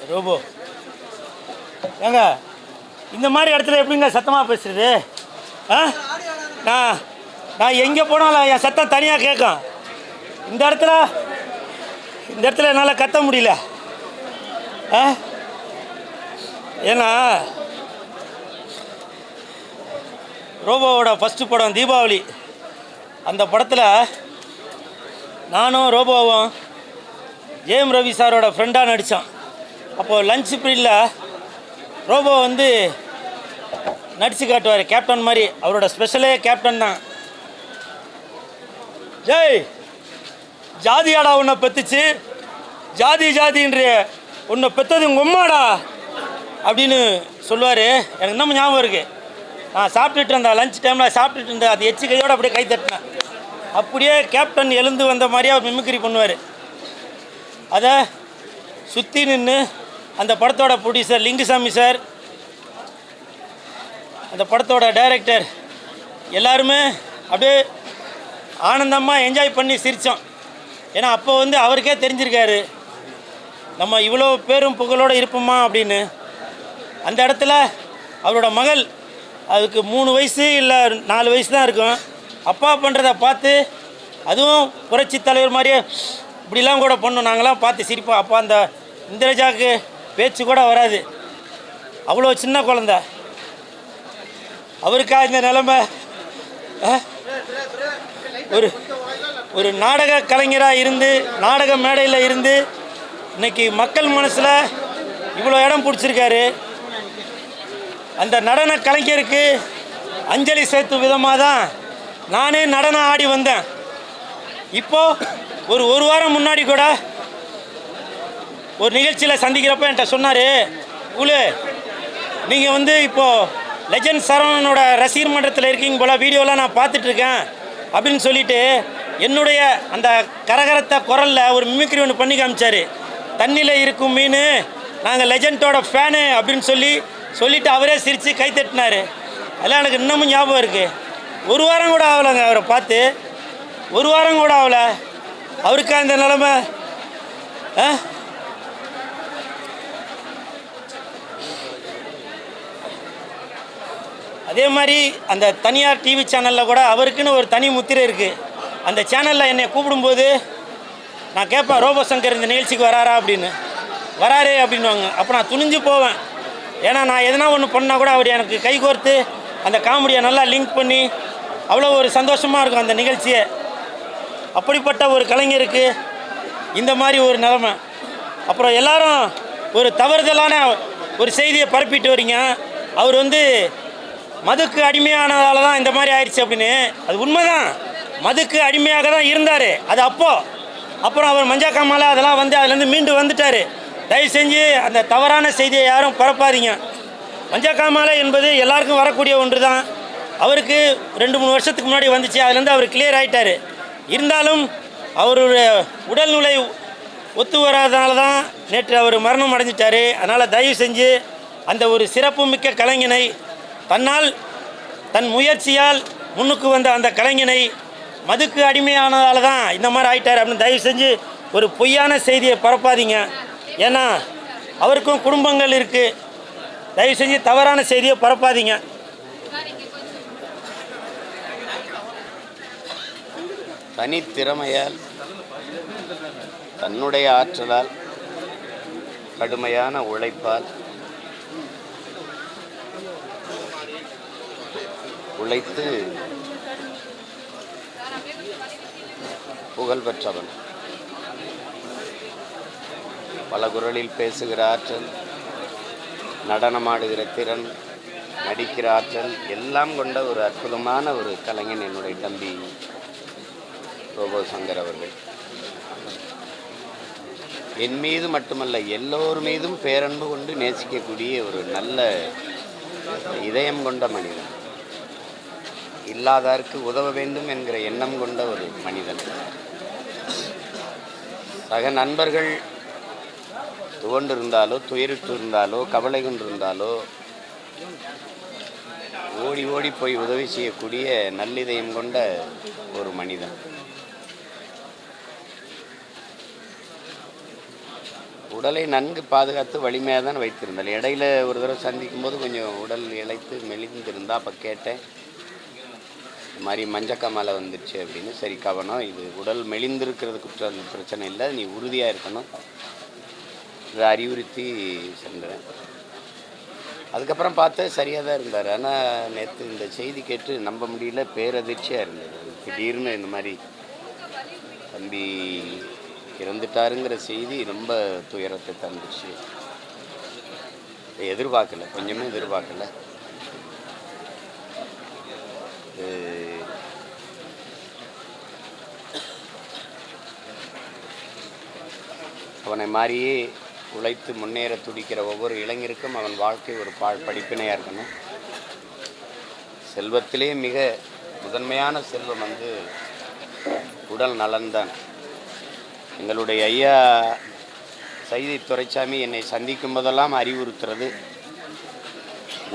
ரோபோ ஏங்க இந்த மாதிரி இடத்துல எப்படிங்க சத்தமாக பேசுறது? நான் எங்கே போனாலும் என் சத்தம் தனியாக கேட்கும். இந்த இடத்துல என்னால் கத்த முடியல. ஏன்னா ரோபோவோட ஃபஸ்ட்டு படம் தீபாவளி. அந்த படத்தில் நானும் ரோபோவும் ஜெயம் ரவி சாரோட ஃப்ரெண்டாக நடித்தோம். அப்போது லஞ்ச் பீரியடில் ரோபோ வந்து நடித்து காட்டுவார் கேப்டன் மாதிரி. அவரோட ஸ்பெஷலே கேப்டன் தான். ஜெய் ஜாதியாடா உன்னை பெற்றுச்சு, ஜாதி ஜாதின்ற உன்னை பெற்றது உங்கள் உம்மாடா அப்படின்னு சொல்லுவார். எனக்கு இன்னும் ஞாபகம் இருக்குது. நான் சாப்பிட்டுட்டு இருந்தேன், லஞ்ச் டைமில் சாப்பிட்டுட்டு இருந்தேன். அது எச்சு கையோடு அப்படியே கை தட்டினேன். அப்படியே கேப்டன் எழுந்து வந்த மாதிரியே அவர் மிமிக்ரி பண்ணுவார். அதை சுற்றி நின்று அந்த படத்தோட ப்ரொடியூசர் லிங்குசாமி சார், அந்த படத்தோட டைரக்டர் எல்லாருமே அப்படியே ஆனந்தமாக என்ஜாய் பண்ணி சிரித்தோம். ஏன்னா அப்போ வந்து அவருக்கே தெரிஞ்சிருக்காரு நம்ம இவ்வளோ பேரும் புகழோடு இருப்போமா அப்படின்னு. அந்த இடத்துல அவரோட மகள், அதுக்கு 3 வயசு இல்லை 4 வயசு தான் இருக்கும், அப்பா பண்ணுறத பார்த்து அதுவும் புரட்சி தலைவர் மாதிரியே இப்படிலாம் கூட பண்ணோம். நாங்களாம் பார்த்து சிரிப்போம். அப்போ அந்த இந்திரஜாவுக்கு பேச்சு கூட வராது, அவ்வளோ சின்ன குழந்த. அவருக்கா இந்த நிலைமை? ஒரு ஒரு நாடக கலைஞராக இருந்து நாடக மேடையில் இருந்து இன்னைக்கு மக்கள் மனசில் இவ்வளோ இடம் பிடிச்சிருக்காரு. அந்த நடன கலைஞருக்கு அஞ்சலி செலுத்தும் விதமாக தான் நானே நடனம் ஆடி வந்தேன். இப்போது ஒரு வாரம் முன்னாடி கூட ஒரு நிகழ்ச்சியில் சந்திக்கிறப்ப என்கிட்ட சொன்னார், குழு நீங்கள் வந்து இப்போது லெஜண்ட் சரவணனோட ரசிகர் மன்றத்தில் இருக்கீங்க போல், வீடியோலாம் நான் பார்த்துட்ருக்கேன் அப்படின்னு சொல்லிவிட்டு என்னுடைய அந்த கரகரத்த குரலில் ஒரு மிமிக்ரி ஒன்று பண்ணி காமிச்சார். தண்ணியில் இருக்கும் மீன், நாங்கள் லெஜண்டோட ஃபேனு அப்படின்னு சொல்லிவிட்டு அவரே சிரித்து கை தட்டினார். அதெல்லாம் எனக்கு இன்னமும் ஞாபகம் இருக்குது. ஒரு வாரம் கூட ஆகலைங்க அவரை பார்த்து, ஒரு வாரம் கூட ஆகலை. அவருக்கா இந்த நிலைமை? அதே மாதிரி அந்த தனியார் டிவி சேனலில் கூட அவருக்குன்னு ஒரு தனி முத்திரை இருக்குது. அந்த சேனலில் என்னை கூப்பிடும்போது நான் கேட்பேன், ரோபோ சங்கர் இந்த நிகழ்ச்சிக்கு வராரா அப்படின்னு. வராரு அப்படின்வாங்க. அப்போ நான் துணிஞ்சு போவேன். ஏன்னா நான் எதனா ஒன்று பண்ணால் கூட அவர் எனக்கு கை கோர்த்து அந்த காமெடியை நல்லா லிங்க் பண்ணி அவ்வளோ ஒரு சந்தோஷமாக இருக்கும் அந்த நிகழ்ச்சியை. அப்படிப்பட்ட ஒரு கலைஞருக்கு இந்த மாதிரி ஒரு நிலைமை. அப்புறம் எல்லாரும் ஒரு தவறுதலான ஒரு செய்தியை பரப்பிட்டு வரீங்க. அவர் வந்து மதுக்கு அடிமையானதால தான் இந்த மாதிரி ஆயிடுச்சு அப்படின்னு. அது உண்மைதான், மதுக்கு அடிமையாக தான் இருந்தார். அது அப்புறம் அவர் மஞ்சா காமால அதெல்லாம் வந்து அதுலேருந்து மீண்டு வந்துட்டார். தயவு செஞ்சு அந்த தவறான செய்தியை யாரும் பரப்பாதீங்க. மஞ்சா காமாலை என்பது எல்லாருக்கும் வரக்கூடிய ஒன்று தான். அவருக்கு 2-3 வருஷத்துக்கு முன்னாடி வந்துச்சு, அதுலேருந்து அவர் கிளியர் ஆகிட்டார். இருந்தாலும் அவருடைய உடல்நிலை ஒத்து வராதனால தான் நேற்று அவர் மரணம் அடைஞ்சிட்டார். அதனால் தயவு செஞ்சு அந்த ஒரு சிறப்புமிக்க கலைஞனை, தன் முயற்சியால் முன்னுக்கு வந்த அந்த கலைஞனை மதுக்கு அடிமையானதால தான் இந்த மாதிரி ஆகிட்டார் அப்படின்னு தயவு செஞ்சு ஒரு பொய்யான செய்தியை பரப்பாதீங்க. ஏன்னா அவருக்கும் குடும்பங்கள் இருக்குது. தயவு செஞ்சு தவறான செய்தியை பரப்பாதீங்க. தனித்திறமையால், தன்னுடைய ஆற்றலால், கடுமையான உழைப்பால் உழைத்து புகழ் பெற்றவன். பல குரலில் பேசுகிற ஆற்றல், நடனமாடுகிற திறன், நடிக்கிற ஆற்றல் எல்லாம் கொண்ட ஒரு அற்புதமான ஒரு கலைஞன் என்னுடைய தம்பி ரோபோ சங்கர் அவர்கள். என் மீது மட்டுமல்ல, எல்லோர் மீதும் பேரன்பு கொண்டு நேசிக்கக்கூடிய ஒரு நல்ல இதயம் கொண்ட மனிதன். இல்லாதாருக்கு உதவ வேண்டும் என்கிற எண்ணம் கொண்ட ஒரு மனிதன். சக நண்பர்கள் துவண்டிருந்தாலோ, துயரிட்டு இருந்தாலோ, கவலை கொண்டிருந்தாலோ ஓடி ஓடி போய் உதவி செய்யக்கூடிய நல்லிதயம் கொண்ட ஒரு மனிதன். உடலை நன்கு பாதுகாத்து வலிமையாக தான் வைத்திருந்தாள். இடையில ஒரு தடவை சந்திக்கும் போது கொஞ்சம் உடல் இழைத்து மெலிந்திருந்தா. அப்போ கேட்டேன், இந்த மாதிரி மஞ்சக்காமலை வந்துடுச்சு அப்படின்னு. சரி, கவனம், இது உடல் மெலிந்திருக்கிறதுக்கு பிரச்சனை இல்லை, நீ உறுதியாக இருக்கணும், இதை அறிவுறுத்தி சென்றேன். அதுக்கப்புறம் பார்த்தா சரியாக தான் இருந்தார். ஆனால் நேற்று இந்த செய்தி கேட்டு நம்ப முடியல, பேரதிர்ச்சியாக இருந்தது. திடீர்னு இந்த மாதிரி தம்பி இறந்துட்டாருங்கிற செய்தி ரொம்ப துயரத்தை தந்துச்சு. எதிர்பார்க்கல, கொஞ்சமே எதிர்பார்க்கல. அவனை மாதிரியே உழைத்து முன்னேற துடிக்கிற ஒவ்வொரு இளைஞருக்கும் அவன் வாழ்க்கை ஒரு படிப்பினையாக இருக்கணும். செல்வத்திலே மிக முதன்மையான செல்வம் வந்து உடல் நலன்தான். எங்களுடைய ஐயா சைதை துரைசாமி என்னை சந்திக்கும் போதெல்லாம் அறிவுறுத்துறது,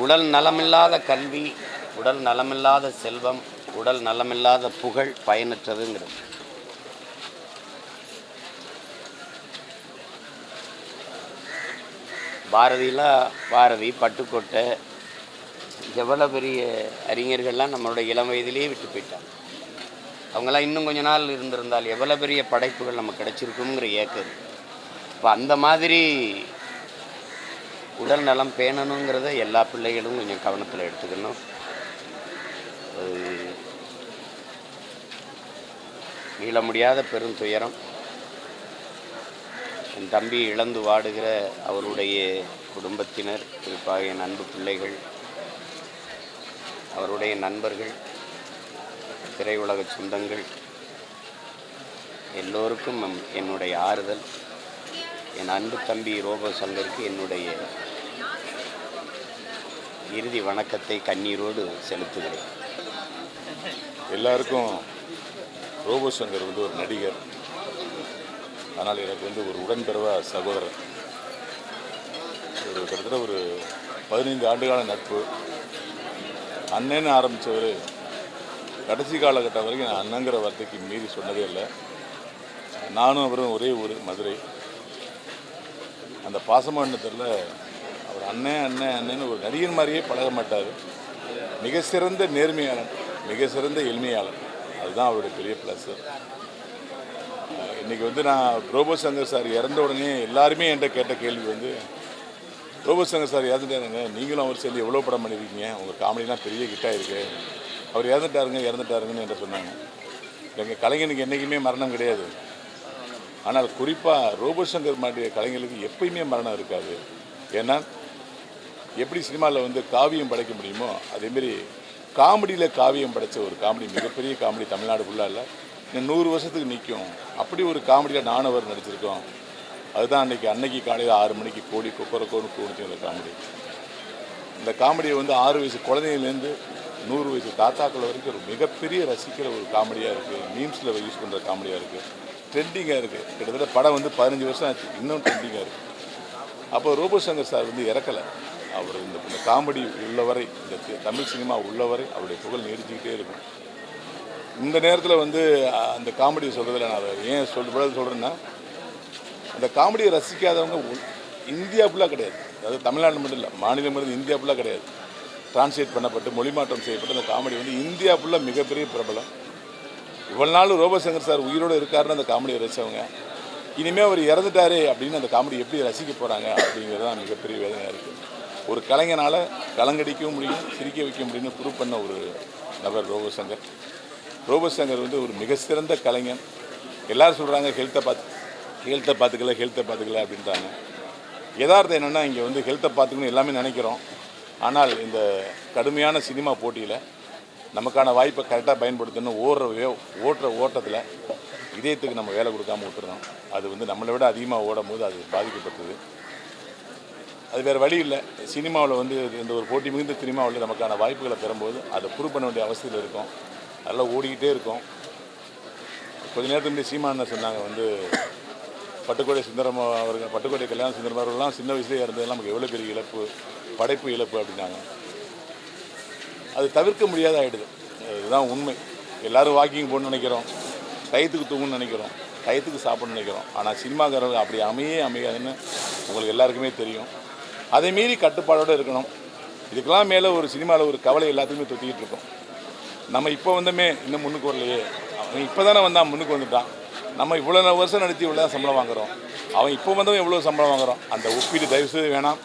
உடல் நலமில்லாத கல்வி, உடல் நலமில்லாத செல்வம், உடல் நலமில்லாத புகழ் பயனற்றதுங்கிறது. பாரதி, பட்டுக்கோட்டை, எவ்வளோ பெரிய அறிஞர்கள்லாம் நம்மளோட இளம் வயதிலேயே விட்டு போயிட்டாங்க. அவங்களாம் இன்னும் கொஞ்ச நாள் இருந்திருந்தால் எவ்வளோ பெரிய படைப்புகள் நமக்கு கிடைச்சிருக்குங்கிற ஏக்கம். இப்போ அந்த மாதிரி உடல் நலம் பேணணுங்கிறத எல்லா பிள்ளைகளும் கொஞ்சம் கவனத்தில் எடுத்துக்கணும். மீள முடியாத பெருந்துயரம். என் தம்பி இழந்து வாடுகிற அவருடைய குடும்பத்தினர், குறிப்பாக என் அன்பு பிள்ளைகள், அவருடைய நண்பர்கள், திரையுலக சொந்தங்கள் எல்லோருக்கும் என்னுடைய ஆறுதல். என் அன்பு தம்பி ரோபோ சங்கருக்கு என்னுடைய இறுதி வணக்கத்தை கண்ணீரோடு செலுத்துகிறேன். எல்லாருக்கும் ரோபோ சங்கர் வந்து ஒரு நடிகர், ஆனால் எனக்கு வந்து ஒரு உடன்பிறவா சகோதரர். கிட்டத்தட்ட ஒரு 15 ஆண்டுகால நட்பு. அண்ணன்னு ஆரம்பித்தவர் கடைசி காலகட்டம் வரைக்கும் நான் அண்ணங்கிற வார்த்தைக்கு மீறி சொன்னதே இல்லை. நானும் அவரும் ஒரே ஊர், மதுரை. அந்த பாசமானத்தில் அவர் அண்ணன்னு ஒரு நடிகர் மாதிரியே பழக மாட்டார். மிக சிறந்த நேர்மையாளன், மிக சிறந்த எளிமையாளன். அதுதான் அவருடைய பெரிய ப்ளஸ். இன்றைக்கி வந்து நான் ரோபோ சங்கர் சார் இறந்த உடனே எல்லாருமே என்கிட்ட கேட்ட கேள்வி வந்து, ரோபோ சங்கர் சார் இறந்துட்டாருங்க, நீங்களும் அவர் சேர்ந்து எவ்வளோ படம் பண்ணியிருக்கீங்க, உங்கள் காமெடிலாம் பெரிய ஹிட்டாக இருக்குது, அவர் இறந்துட்டாருங்கன்னு என்கிட்ட சொன்னாங்க. எங்கள் கலைஞனுக்கு என்றைக்குமே மரணம் கிடையாது. ஆனால் குறிப்பாக ரோபோ சங்கர் மாதிரி கலைஞர்களுக்கு எப்பயுமே மரணம் இருக்காது. ஏன்னா எப்படி சினிமாவில் வந்து காவியம் படைக்க முடியுமோ அதேமாரி காமெடியில் காவியம் படைத்த ஒரு காமெடி, மிகப்பெரிய காமெடி தமிழ்நாடு ஃபுல்லாக இல்லை, இன்னும் 100 வருஷத்துக்கு நிற்கும். அப்படி ஒரு காமெடியில் நானும் அவர் நடிச்சிருக்கோம். அதுதான் அன்னைக்கு காலையில் 6 மணிக்கு கோடி கொக்கரக்கோன்னு கூடிச்சு அந்த காமெடி. இந்த காமெடியை வந்து 6 வயசு குழந்தைங்கலேருந்து 100 வயசு தாத்தாக்கள் வரைக்கும் ஒரு மிகப்பெரிய ரசிக்கிற ஒரு காமெடியாக இருக்குது. மீம்ஸில் யூஸ் பண்ணுற காமெடியாக இருக்குது, ட்ரெண்டிங்காக இருக்குது. கிட்டத்தட்ட படம் வந்து 15 வருஷம் ஆச்சு, இன்னும் ட்ரெண்டிங்காக இருக்குது. அப்போ ரோபோ சங்கர் சார் வந்து இறக்கலை. அவர் இந்த காமெடி உள்ளவரை, இந்த தமிழ் சினிமா உள்ளவரை அவருடைய புகழ் நீடிச்சுக்கிட்டே இருக்கும். இந்த நேரத்தில் வந்து அந்த காமெடியை சொல்கிறதில்ல, நான் அதை ஏன் சொல்கிறேன்னா, அந்த காமெடியை ரசிக்காதவங்க இந்தியா ஃபுல்லாக கிடையாது. அதாவது தமிழ்நாடு மட்டும் இல்லை, மாநிலம் இருந்து இந்தியா ஃபுல்லாக கிடையாது. டிரான்ஸ்லேட் பண்ணப்பட்டு மொழி மாற்றம் செய்யப்பட்டு அந்த காமெடி வந்து இந்தியா ஃபுல்லாக மிகப்பெரிய பிரபலம். இவ்வளோ நாள் ரோபோ சங்கர் சார் உயிரோடு இருக்காருன்னு அந்த காமெடியை ரசித்தவங்க இனிமேல் அவர் இறந்துட்டாரே அப்படின்னு அந்த காமெடி எப்படி ரசிக்க போகிறாங்க அப்படிங்கிறது தான் மிகப்பெரிய வேதனையாக இருக்குது. ஒரு கலைஞனால் கலங்கடிக்கவும் முடியும், சிரிக்க வைக்க முடியும்னு ப்ரூவ் பண்ண ஒரு நபர் ரோபோ சங்கர். ரோபோ சங்கர் வந்து ஒரு மிக சிறந்த கலைஞன். எல்லோரும் சொல்கிறாங்க ஹெல்த்தை பார்த்துக்கல அப்படின்றாங்க. யதார்த்தம் என்னென்னா, இங்கே வந்து ஹெல்த்தை பார்த்துக்கணும் எல்லாமே நினைக்கிறோம். ஆனால் இந்த கடுமையான சினிமா போட்டியில் நமக்கான வாய்ப்பை கரெக்டாக பயன்படுத்தணும். ஓட்டுற ஓட்டத்தில் இதயத்துக்கு நம்ம வேலை கொடுக்காமல் விட்டுறோம். அது வந்து நம்மளை விட அதிகமாக ஓடும் போது அது பாதிக்கப்பட்டது. அது வேறு வழி இல்லை. சினிமாவில் வந்து இந்த ஒரு போட்டி மிகுந்த சினிமாவில் நமக்கான வாய்ப்புகளை பெறும்போது அதை ப்ரூவ் பண்ண வேண்டிய அவசியத்தில் இருக்கும். அதெல்லாம் ஓடிக்கிட்டே இருக்கும். கொஞ்ச நேரத்துக்கு முன்னாடி சீமானு சொன்னாங்க வந்து பட்டுக்கோட்டை சுந்தரம் அவர்கள், பட்டுக்கோட்டை கல்யாண சுந்தரம் அவர்கள்லாம் சின்ன வயசுலேயே இருந்ததெல்லாம் நமக்கு எவ்வளோ பெரிய இழப்பு, படைப்பு இழப்பு அப்படின்னாங்க. அது தவிர்க்க முடியாத ஆகிடுது. இதுதான் உண்மை. எல்லோரும் வாக்கிங் போகணும்னு நினைக்கிறோம், டயத்துக்கு தூங்கணும்னு நினைக்கிறோம், டயத்துக்கு சாப்பிடணும்னு நினைக்கிறோம். ஆனால் சினிமாக்காரர்கள் அப்படி அமையாதுன்னு உங்களுக்கு எல்லாருக்குமே தெரியும். அதை மீறி கட்டுப்பாடோடு இருக்கணும். இதுக்கெல்லாம் மேலே ஒரு சினிமாவில் ஒரு கவலை எல்லாத்துக்குமே தொத்திக்கிட்டு இருக்கோம். நம்ம இப்போ வந்தோமே இன்னும் முன்னுக்கு வரலையே, அவன் இப்போ தானே வந்தான் முன்னுக்கு வந்துட்டான், நம்ம இவ்வளோ வருஷம் நடத்தி இவ்வளோ தான் சம்பளம் வாங்குகிறோம், அவன் இப்போ வந்தவன் எவ்வளோ சம்பளம் வாங்குகிறோம். அந்த ஒப்பீடு தயவுசெய்து வேணாம்.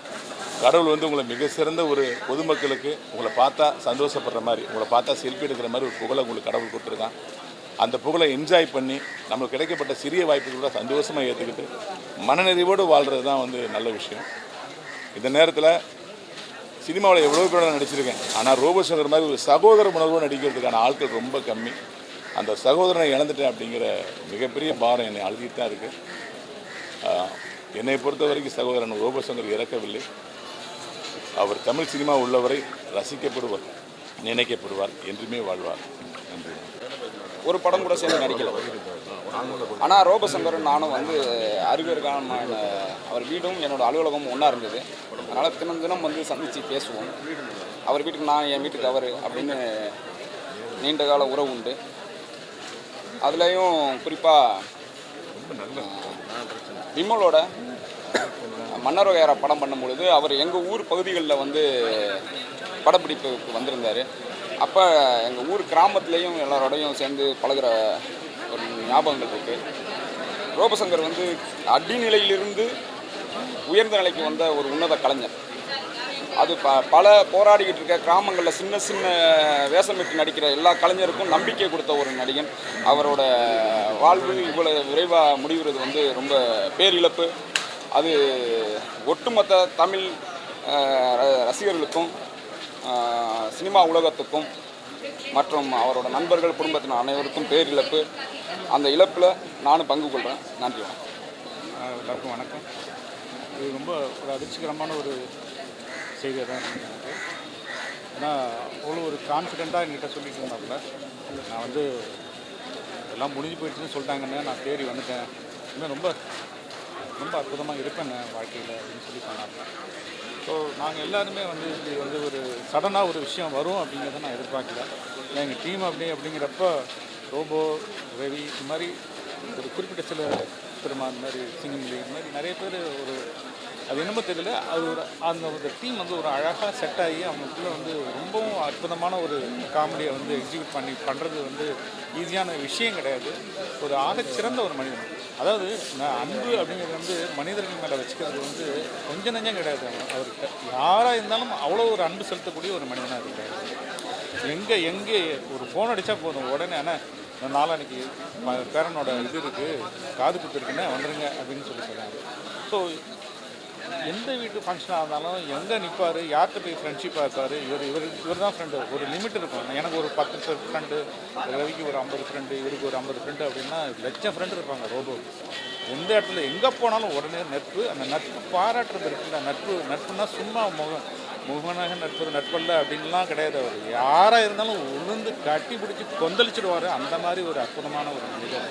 கடவுள் வந்து உங்களை மிக சிறந்த ஒரு பொதுமக்களுக்கு உங்களை பார்த்தா சந்தோஷப்படுற மாதிரி, உங்களை பார்த்தா செல்ஃபி எடுக்கிற மாதிரி ஒரு புகழை உங்களுக்கு கடவுள் கொடுத்துருக்கான். அந்த புகழை என்ஜாய் பண்ணி நம்மளுக்கு கிடைக்கப்பட்ட சிறிய வாய்ப்புகளோட சந்தோஷமாக ஏற்றுக்கிட்டு மனநிறைவோடு வாழ்கிறது தான் வந்து நல்ல விஷயம். இந்த நேரத்தில் சினிமாவில் எவ்வளோ பேரோட நடிச்சிருக்கேன், ஆனால் ரோபோ சங்கர் மாதிரி ஒரு சகோதர உணர்வோடு நடிக்கிறதுக்கான ஆட்கள் ரொம்ப கம்மி. அந்த சகோதரனை இழந்துட்டேன் அப்படிங்கிற மிகப்பெரிய பாரம் என்னை அழுதிட்டு தான் இருக்குது. என்னை பொறுத்த வரைக்கும் சகோதரன் ரோபோ சங்கர் இறக்கவில்லை. அவர் தமிழ் சினிமா உள்ளவரை ரசிக்கப்படுவார், நினைக்கப்படுவார், என்றுமே வாழ்வார். நன்றி. ஒரு படம் கூட சேர்ந்து நடிக்கல. ஆனால் ரோபசங்கரும் நானும் வந்து அருகருக்கான அவர் வீடும் என்னோட அலுவலகமும் ஒன்றா இருந்தது. அதனால் தினம் தினம் வந்து சந்தித்து பேசுவோம். அவர் வீட்டுக்கு நான், என் வீட்டுக்கு அவர் அப்படின்னு நீண்ட கால உறவு உண்டு. அதுலேயும் குறிப்பாக விமலோட மன்னரோகையார படம் பண்ணும்பொழுது அவர் எங்கள் ஊர் பகுதிகளில் வந்து படப்பிடிப்புக்கு வந்திருந்தார். அப்போ எங்கள் ஊர் கிராமத்துலேயும் எல்லாரோடையும் சேர்ந்து பழகிற ஒரு ஞாபகங்கள் இருக்குது. ரோபசங்கர் வந்து அடிநிலையிலிருந்து உயர்ந்த நிலைக்கு வந்த ஒரு உன்னத கலைஞர். அது பல போராடிக்கிட்டு இருக்க கிராமங்களில் சின்ன சின்ன வேஷமிட்டு நடிக்கிற எல்லா கலைஞருக்கும் நம்பிக்கை கொடுத்த ஒரு நடிகன். அவரோட வாழ்வு இவ்வளோ விரைவாக முடிவுறது வந்து ரொம்ப பேரிழப்பு. அது ஒட்டுமொத்த தமிழ் ரசிகர்களுக்கும் சினிமா உலகத்துக்கும் மற்றும் அவரோட நண்பர்கள் குடும்பத்தினர் அனைவருக்கும் பேரிழப்பு. அந்த இழப்பில் நானும் பங்கு கொள்கிறேன். நன்றி. எல்லாருக்கும் வணக்கம். இது ரொம்ப ஒரு அதிர்ச்சிகரமான ஒரு செய்தியாக தான் இருந்தது எனக்கு. ஏன்னா அவ்வளோ ஒரு கான்ஃபிடெண்ட்டாக என்கிட்ட சொல்லிட்டு இருந்தாப்புல, நான் வந்து எல்லாம் முடிஞ்சு போயிடுச்சுன்னு சொல்லிட்டாங்கன்னு நான் தேடி வந்துட்டேன், இன்னும் ரொம்ப ரொம்ப அற்புதமாக இருப்பேன் வாழ்க்கையில் அப்படின்னு சொல்லி சொன்னாங்க. ஸோ நாங்கள் எல்லாருமே வந்து இது வந்து ஒரு சடனாக ஒரு விஷயம் வரும் அப்படிங்கிறத நான் எதிர்பார்க்கல. இல்லை எங்கள் டீம் அப்படிங்கிறப்ப ரோபோ, ரவி, இது மாதிரி ஒரு குறிப்பிட்ட சில பெருமா, இந்த மாதிரி சிங்கமிலி, இந்த மாதிரி நிறைய பேர் ஒரு அது என்னமோ தெரியல, அது ஒரு அந்த டீம் வந்து ஒரு அழகாக செட் ஆகி அவங்களுக்குள்ள வந்து ரொம்பவும் அற்புதமான ஒரு காமெடியை வந்து எக்ஸிக்யூட் பண்ணுறது வந்து ஈஸியான விஷயம் கிடையாது. ஒரு ஆகச்சிறந்த ஒரு மனிதன். அதாவது நான் அன்பு அப்படிங்கிறது வந்து மனிதர்கள் மேலே வச்சுக்கிறது வந்து கொஞ்சம் நஞ்சம் கிடையாது. அவர்கிட்ட யாராக இருந்தாலும் அவ்வளோ ஒரு அன்பு செலுத்தக்கூடிய ஒரு மனிதனாக இருக்காரு. எங்கே ஒரு ஃபோன் அடித்தா போதும், உடனே ஆனால் நாளான்னைக்கு பேரனோட இது இருக்குது, காது குத்து இருக்குன்னு வந்துடுங்க அப்படின்னு சொல்லி சொன்னார். ஸோ எந்த வீட்டு ஃபங்க்ஷனாக இருந்தாலும் எங்கே நிற்பார், யார்கிட்ட போய் ஃப்ரெண்ட்ஷிப்பாக இருப்பார். இவர் தான் ஃப்ரெண்டு. ஒரு லிமிட் இருக்கும். எனக்கு ஒரு 10 ஃப்ரெண்டு, ரவிக்கு ஒரு 50 ஃப்ரெண்டு, இவருக்கு ஒரு 50 ஃப்ரெண்டு அப்படின்னா லட்சம் ஃப்ரெண்டு இருப்பாங்க ரோபோ. எந்த இடத்துல எங்கே போனாலும் உடனே நட்பு. அந்த நட்பு பாராட்டுறது இருக்குல்ல, நட்புன்னா சும்மா முகமாக நட்பல்ல அப்படின்லாம் கிடையாது. அவர் யாராக இருந்தாலும் உளுந்து கட்டி பிடிச்சி கொந்தளிச்சிடுவார். அந்த மாதிரி ஒரு அற்புதமான ஒரு மனிதர்.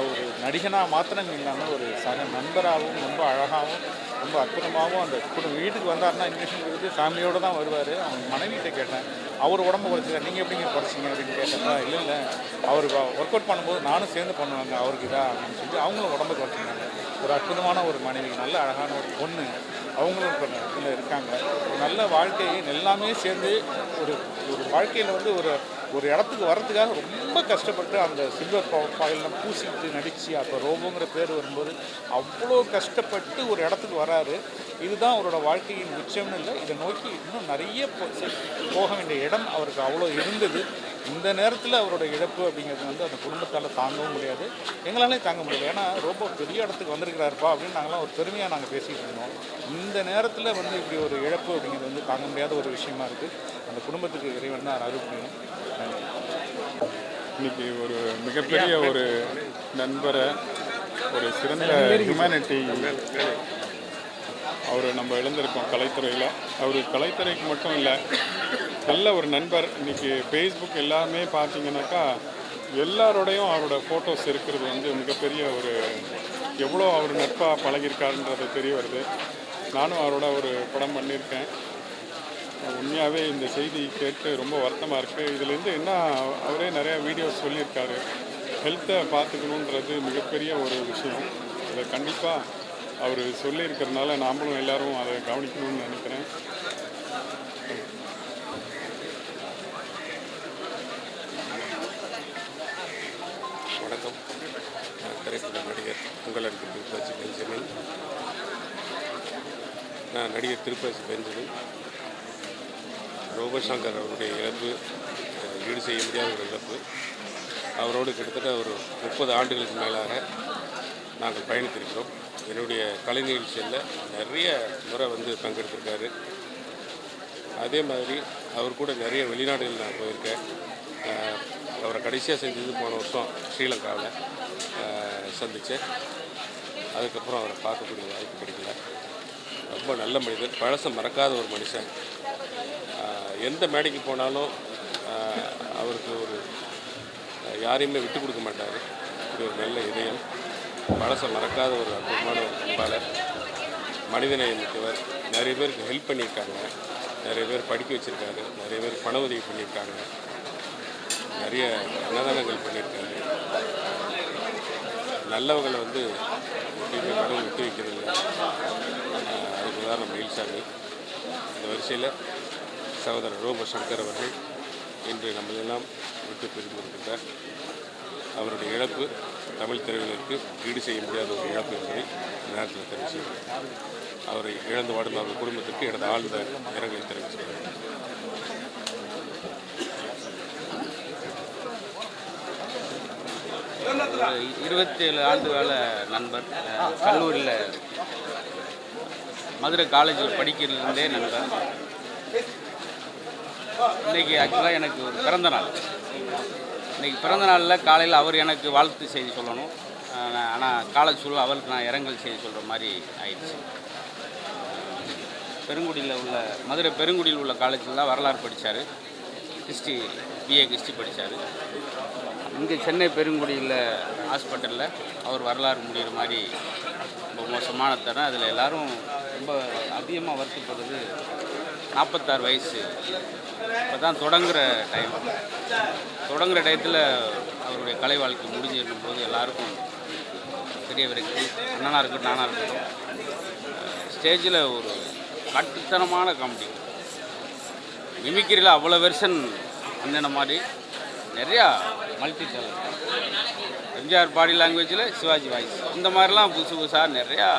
ஒரு நடிகனாக மாத்திரம் இல்லாமல் ஒரு சக நண்பராகவும் ரொம்ப அழகாகவும் ரொம்ப அற்புதமாகவும் அந்த வீட்டுக்கு வந்தார்னா இன்விடேஷன் கொடுத்து ஃபேமிலியோடு தான் வருவார். அவங்க மனைவிகிட்ட கேட்டேன், அவர் உடம்பு குறைச்சிருக்காரு, நீங்கள் எப்படிங்க குறைச்சிங்க அப்படின்னு கேட்டப்ப, இல்லை அவர் ஒர்க் அவுட் பண்ணும்போது நானும் சேர்ந்து பண்ணுவாங்க அவருக்கு இதாக அப்படின்னு சொல்லி அவங்களும் உடம்பு குறைச்சிருந்தாங்க. ஒரு அற்புதமான ஒரு மனைவி, நல்ல அழகான ஒரு பொண்ணு, அவங்களும் இப்போ இதில் இருக்காங்க. ஒரு நல்ல வாழ்க்கையை எல்லாமே சேர்ந்து ஒரு வாழ்க்கையில் வந்து ஒரு இடத்துக்கு வர்றதுக்காக ரொம்ப கஷ்டப்பட்டு அந்த சில்வர் ஃபாயிலில் பூசிக்கிட்டு நடித்து அப்போ ரோபோங்கிற பேர் வரும்போது அவ்வளோ கஷ்டப்பட்டு ஒரு இடத்துக்கு வராரு. இதுதான் அவரோட வாழ்க்கையின் உச்சம்னு இல்லை, இதை நோக்கி இன்னும் நிறைய போக வேண்டிய இடம் அவருக்கு அவ்வளோ இருந்தது. இந்த நேரத்தில் அவரோட இழப்பு அப்படிங்கிறது வந்து அந்த குடும்பத்தால் தாங்கவும் முடியாது, எங்களாலே தாங்க முடியாது. ஏன்னா ரோபோ பெரிய இடத்துக்கு வந்திருக்கிறாருப்பா அப்படின்னு நாங்களாம் ஒரு பெருமையாக நாங்கள் பேசிகிட்டு இருந்தோம். இந்த நேரத்தில் வந்து இப்படி ஒரு இழப்பு அப்படிங்கிறது வந்து தாங்க முடியாத ஒரு விஷயமா இருக்குது. அந்த குடும்பத்துக்கு இறைவன் தான் அருள் புரியணும். இன்னைக்கு ஒரு மிகப்பெரிய ஒரு நண்பரை, ஒரு சிறந்த ஹியூமனிட்டி அவர் நம்ம இழந்திருக்கோம் கலைத்துறையில். அவர் கலைத்துறைக்கு மட்டும் இல்லை, நல்ல ஒரு நண்பர். இன்றைக்கி ஃபேஸ்புக் எல்லாமே பார்த்தீங்கன்னாக்கா எல்லாரோடையும் அவரோட ஃபோட்டோஸ் இருக்கிறது வந்து மிகப்பெரிய ஒரு எவ்வளோ அவர் நட்பாக பழகியிருக்காருன்றது தெரிய வருது. நானும் அவரோட ஒரு படம் பண்ணியிருக்கேன். உண்மையாகவே இந்த செய்தி கேட்டு ரொம்ப வருத்தமாக இருக்குது. இதுலேருந்து என்ன அவரே நிறையா வீடியோஸ் சொல்லியிருக்காரு. ஹெல்த்தை பார்த்துக்கணுன்றது மிகப்பெரிய ஒரு விஷயம். அதை கண்டிப்பாக அவர் சொல்லியிருக்கிறதுனால நாமளும் எல்லோரும் அதை கவனிக்கணும்னு நினைக்கிறேன். வணக்கம். திரைப்பட நடிகர் உங்கள் அன்பு பெஞ்சமின். நான் நடிகர் திருப்பதி பெஞ்சமின். ரோபோ சங்கர் அவருடைய இழப்பு ஈடு செய்ய முடியாத ஒரு இழப்பு. அவரோடு கிட்டத்தட்ட ஒரு 30 ஆண்டுகளுக்கு மேலாக நாங்கள் பயணித்திருக்கிறோம். என்னுடைய கலை நிகழ்ச்சியில் நிறைய முறை பங்கெடுத்திருக்காரு. அதே மாதிரி அவர் கூட நிறைய வெளிநாடுகள் நான் போயிருக்கேன். அவரை கடைசியாக செஞ்சது போன வருஷம் ஸ்ரீலங்காவில் சந்தித்தேன். அதுக்கப்புறம் அவரை பார்க்கக்கூடிய வாய்ப்பு கிடைக்கல. ரொம்ப நல்ல மனிதர், பழசை மறக்காத ஒரு மனுஷன். எந்த மேடைக்கு போனாலும் அவருக்கு ஒரு யாரையுமே விட்டு கொடுக்க மாட்டார். இப்படி ஒரு நல்ல இதயம், பழசை மறக்காத ஒரு அற்புதமான ஒரு பண்பாளர், மனிதநேயம் மிக்கவர். நிறைய பேருக்கு ஹெல்ப் பண்ணியிருக்காங்க, நிறைய பேர் படிக்க வச்சுருக்காரு, நிறைய பேர் பண உதவி பண்ணியிருக்காங்க, நிறைய அன்னதானங்கள் பண்ணியிருக்காரு. நல்லவங்களை எப்பயுமே கடவுள் விட்டு வைக்கிறதில்லை. அதுக்கு உதாரணம் மயில்சாமி. இந்த வரிசையில் சகோதரர் ரோபோ சங்கர் அவர்கள் இன்று நம்மளெல்லாம் விட்டு பிரிந்திருக்கின்றார். அவருடைய இழப்பு தமிழ் திரையுலகிற்கு ஈடு செய்ய முடியாத ஒரு இழப்பு என்பதை நேரத்தில் தெரிவிக்கிறேன். அவரை இழந்து வாடும் அவர்கள் குடும்பத்திற்கு எனது ஆழ்ந்த இரங்கலை தெரிவிக்கிறேன். 27 ஆண்டு கால நண்பர். கல்லூரியில் மதுரை காலேஜில் படிக்கிறதுலேருந்தே நண்பர். இன்றைக்கி ஆக்சுவலாக எனக்கு ஒரு பிறந்த நாள். இன்றைக்கி பிறந்த நாளில் காலையில் அவர் எனக்கு வாழ்த்து செய்தி சொல்லணும். ஆனால் காலேஜ் சூழல் அவருக்கு நான் இரங்கல் செய்தி சொல்கிற மாதிரி ஆயிடுச்சு. பெருங்குடியில் உள்ள மதுரை பெருங்குடியில் உள்ள காலேஜில் தான் வரலாறு படித்தார். ஹிஸ்ட்ரி, பிஏ ஹிஸ்ட்ரி படித்தார். இங்கே சென்னை பெருங்குடியில் ஹாஸ்பிட்டலில் அவர் வரலாறு முடிகிற மாதிரி ரொம்ப மோசமான தரம். அதில் எல்லோரும் ரொம்ப அதிகமாக வருத்தப்படுறது 46 வயசு. இப்போ தான் தொடங்குகிற டயத்தில் அவருடைய கலை வாழ்க்கை முடிஞ்சிருக்கும் போது எல்லாருக்கும் பெரியவருக்கு, அண்ணனாக இருக்கட்டும் நானாக இருக்கட்டும், ஸ்டேஜில் ஒரு கட்டுத்தனமான காமெடி, மிமிக்கிரியில் அவ்வளோ வெர்ஷன் அண்ணன மாதிரி நிறையா மல்டி டேலண்ட். எம்ஜிஆர் பாடி லாங்குவேஜில் சிவாஜி வாய்ஸ், இந்த மாதிரிலாம் புதுசு புதுசாக நிறையா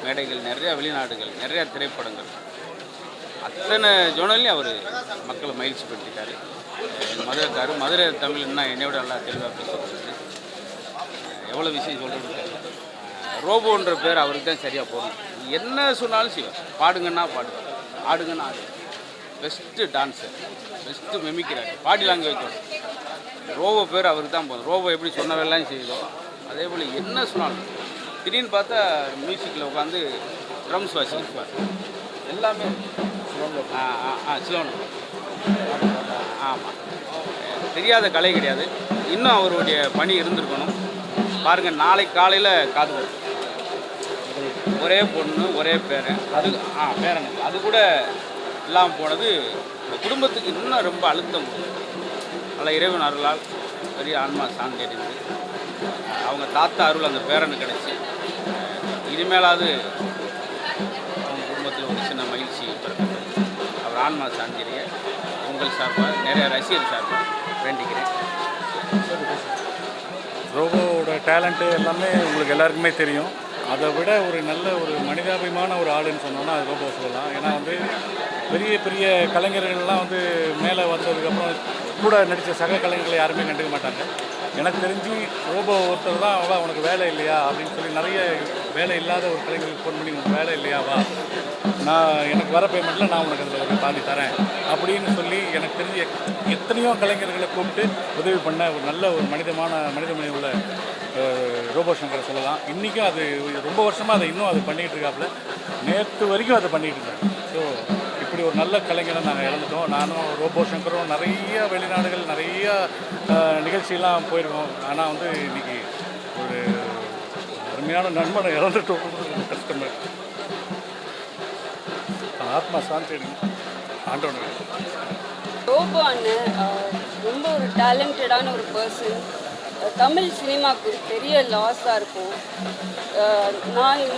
மேடைகள், நிறையா வெளிநாடுகள், நிறையா திரைப்படங்கள், அத்தனை ஜோனல்லையும் அவர் மக்களை மகிழ்ச்சி படுத்திட்டார். மதுரைக்காரு, மதுரை தமிழ்னா என்னையோட நல்லா தெளிவாக பேசுகிறது. எவ்வளோ விஷயம் சொல்கிறது தெரியல. ரோபோன்ற பேர் அவருக்கு தான் சரியாக போகணும். என்ன சொன்னாலும் செய்வார். பாடுங்கன்னா பாடுவார், ஆடுங்கன்னா ஆடு. பெஸ்ட்டு டான்ஸர், பெஸ்ட்டு மெமிக்கிறார், பாடி லாங்குவேஜ். ரோபோ பேர் அவருக்கு தான் போதும். ரோபோ எப்படி சொன்னவெல்லாம் செய்யுதோ அதே போல் என்ன சொன்னாலும். திடீர்னு பார்த்தா மியூசிக்கில் உட்காந்து ட்ரம்ஸ் வாசிப்பார். எல்லாமே சிலோன். ஆமாம், தெரியாத கலை கிடையாது. இன்னும் அவருடைய பணி இருந்திருக்கணும். பாருங்கள், நாளைக்கு காலையில் காது, ஒரே பொண்ணு ஒரே பேரன், அது பேரன், அது கூட இல்லாமல் போனது இந்த குடும்பத்துக்கு இன்னும் ரொம்ப அழுத்தம். நல்ல இறைவன் அருளால் பெரிய ஆன்மா சாந்தி அடைந்து அவங்க தாத்தா அருள் அந்த பேரனு கிடச்சி இனிமேலாவது அவங்க குடும்பத்தில் ஒரு சின்ன மகிழ்ச்சி பிறகு அவர் ஆன்மா சாந்தி அடைய உங்கள் சார்பாக, நிறைய ரசிகர் சார்பாக வேண்டிக்கிறேன். ரோபோவோட டேலண்ட்டு எல்லாமே உங்களுக்கு எல்லாருக்குமே தெரியும். அதை விட ஒரு நல்ல ஒரு மனிதாபிமான ஒரு ஆளுன்னு சொன்னோன்னா அது ரோபோ சொல்லலாம். ஏன்னா பெரிய பெரிய கலைஞர்கள்லாம் மேலே வந்ததுக்கப்புறம் கூட நடித்த சக கலைஞர்களை யாருமே கண்டுக்க மாட்டாங்க. எனக்கு தெரிஞ்சு ரோபோ ஒருத்தர் தான், அவ்வளோ உனக்கு வேலை இல்லையா அப்படின்னு சொல்லி நிறைய வேலை இல்லாத ஒரு கலைஞர்களுக்கு ஃபோன் பண்ணி உனக்கு வேலை இல்லையாவா, நான் எனக்கு வர பேமெண்ட்டில் நான் உனக்கு அதில் ஒரு பாதி தரேன் அப்படின்னு சொல்லி எனக்கு தெரிஞ்ச எத்தனையோ கலைஞர்களை கூப்பிட்டு உதவி பண்ண ஒரு நல்ல ஒரு மனித உள்ள ரோபோ சங்கரை சொல்லலாம். இன்றைக்கும் அது ரொம்ப வருஷமாக அதை இன்னும் அது பண்ணிகிட்டு இருக்காப்புல. நேற்று வரைக்கும் அதை பண்ணிகிட்டு இருக்காங்க. ஸோ இப்படி ஒரு நல்ல கலைஞரை நாங்கள் இழந்துட்டோம். நானும் ரோபோ சங்கரும் நிறைய வெளிநாடுகள், நிறைய நிகழ்ச்சியெல்லாம் போயிருக்கோம். ஆனால் இன்றைக்கி ஒரு அருமையான நண்பனை இழந்துட்டோம். கஷ்டமாக ஆத்மா சாந்தி ஆண்டவனுக்கு. ரோபோ அண்ணன் ரொம்ப ஒரு டேலண்டடான ஒரு பர்சன். தமிழ் சினிமாவுக்கு ஒரு பெரிய லாஸாக இருக்கும்.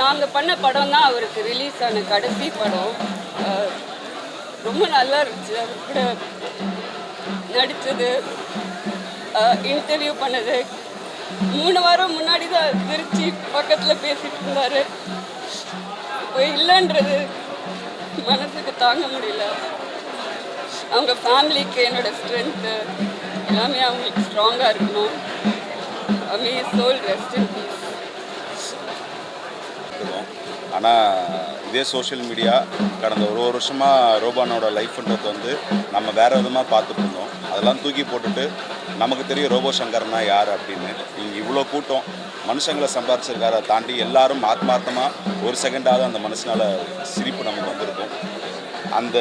நாங்கள் பண்ண படம் தான் அவருக்கு ரிலீஸ் ஆன கடைசி படம். ரொம்ப நல்லா இருந்துச்சு. அவர் கூட நடித்தது, இன்டர்வியூ பண்ணது 3 வாரம் முன்னாடி தான் திருச்சி பக்கத்தில் பேசிகிட்டு இருந்தார். இப்போ இல்லைன்றது மனசுக்கு தாங்க முடியல. அவங்க ஃபேமிலிக்கு என்னோட ஸ்ட்ரென்த்து எல்லாமே அவங்களுக்கு ஸ்ட்ராங்காக இருக்கணும். May soul rest in peace. ஆனால் இதே சோஷியல் மீடியா கடந்த ஒரு வருஷமாக ரோபானோட லைஃப்ன்றது வந்து நம்ம வேறு விதமாக பார்த்துட்டு இருந்தோம். அதெல்லாம் தூக்கி போட்டுட்டு நமக்கு தெரியும் ரோபோ சங்கர்னா யார் அப்படின்னு. இங்கே இவ்வளோ கூட்டம் மனுஷங்களை சம்பாரிச்சிருக்காரை தாண்டி எல்லாரும் ஆத்மார்த்தமாக ஒரு செகண்டாவது அந்த மனுஷனால் சிரிப்பு நமக்கு வந்திருக்கும். அந்த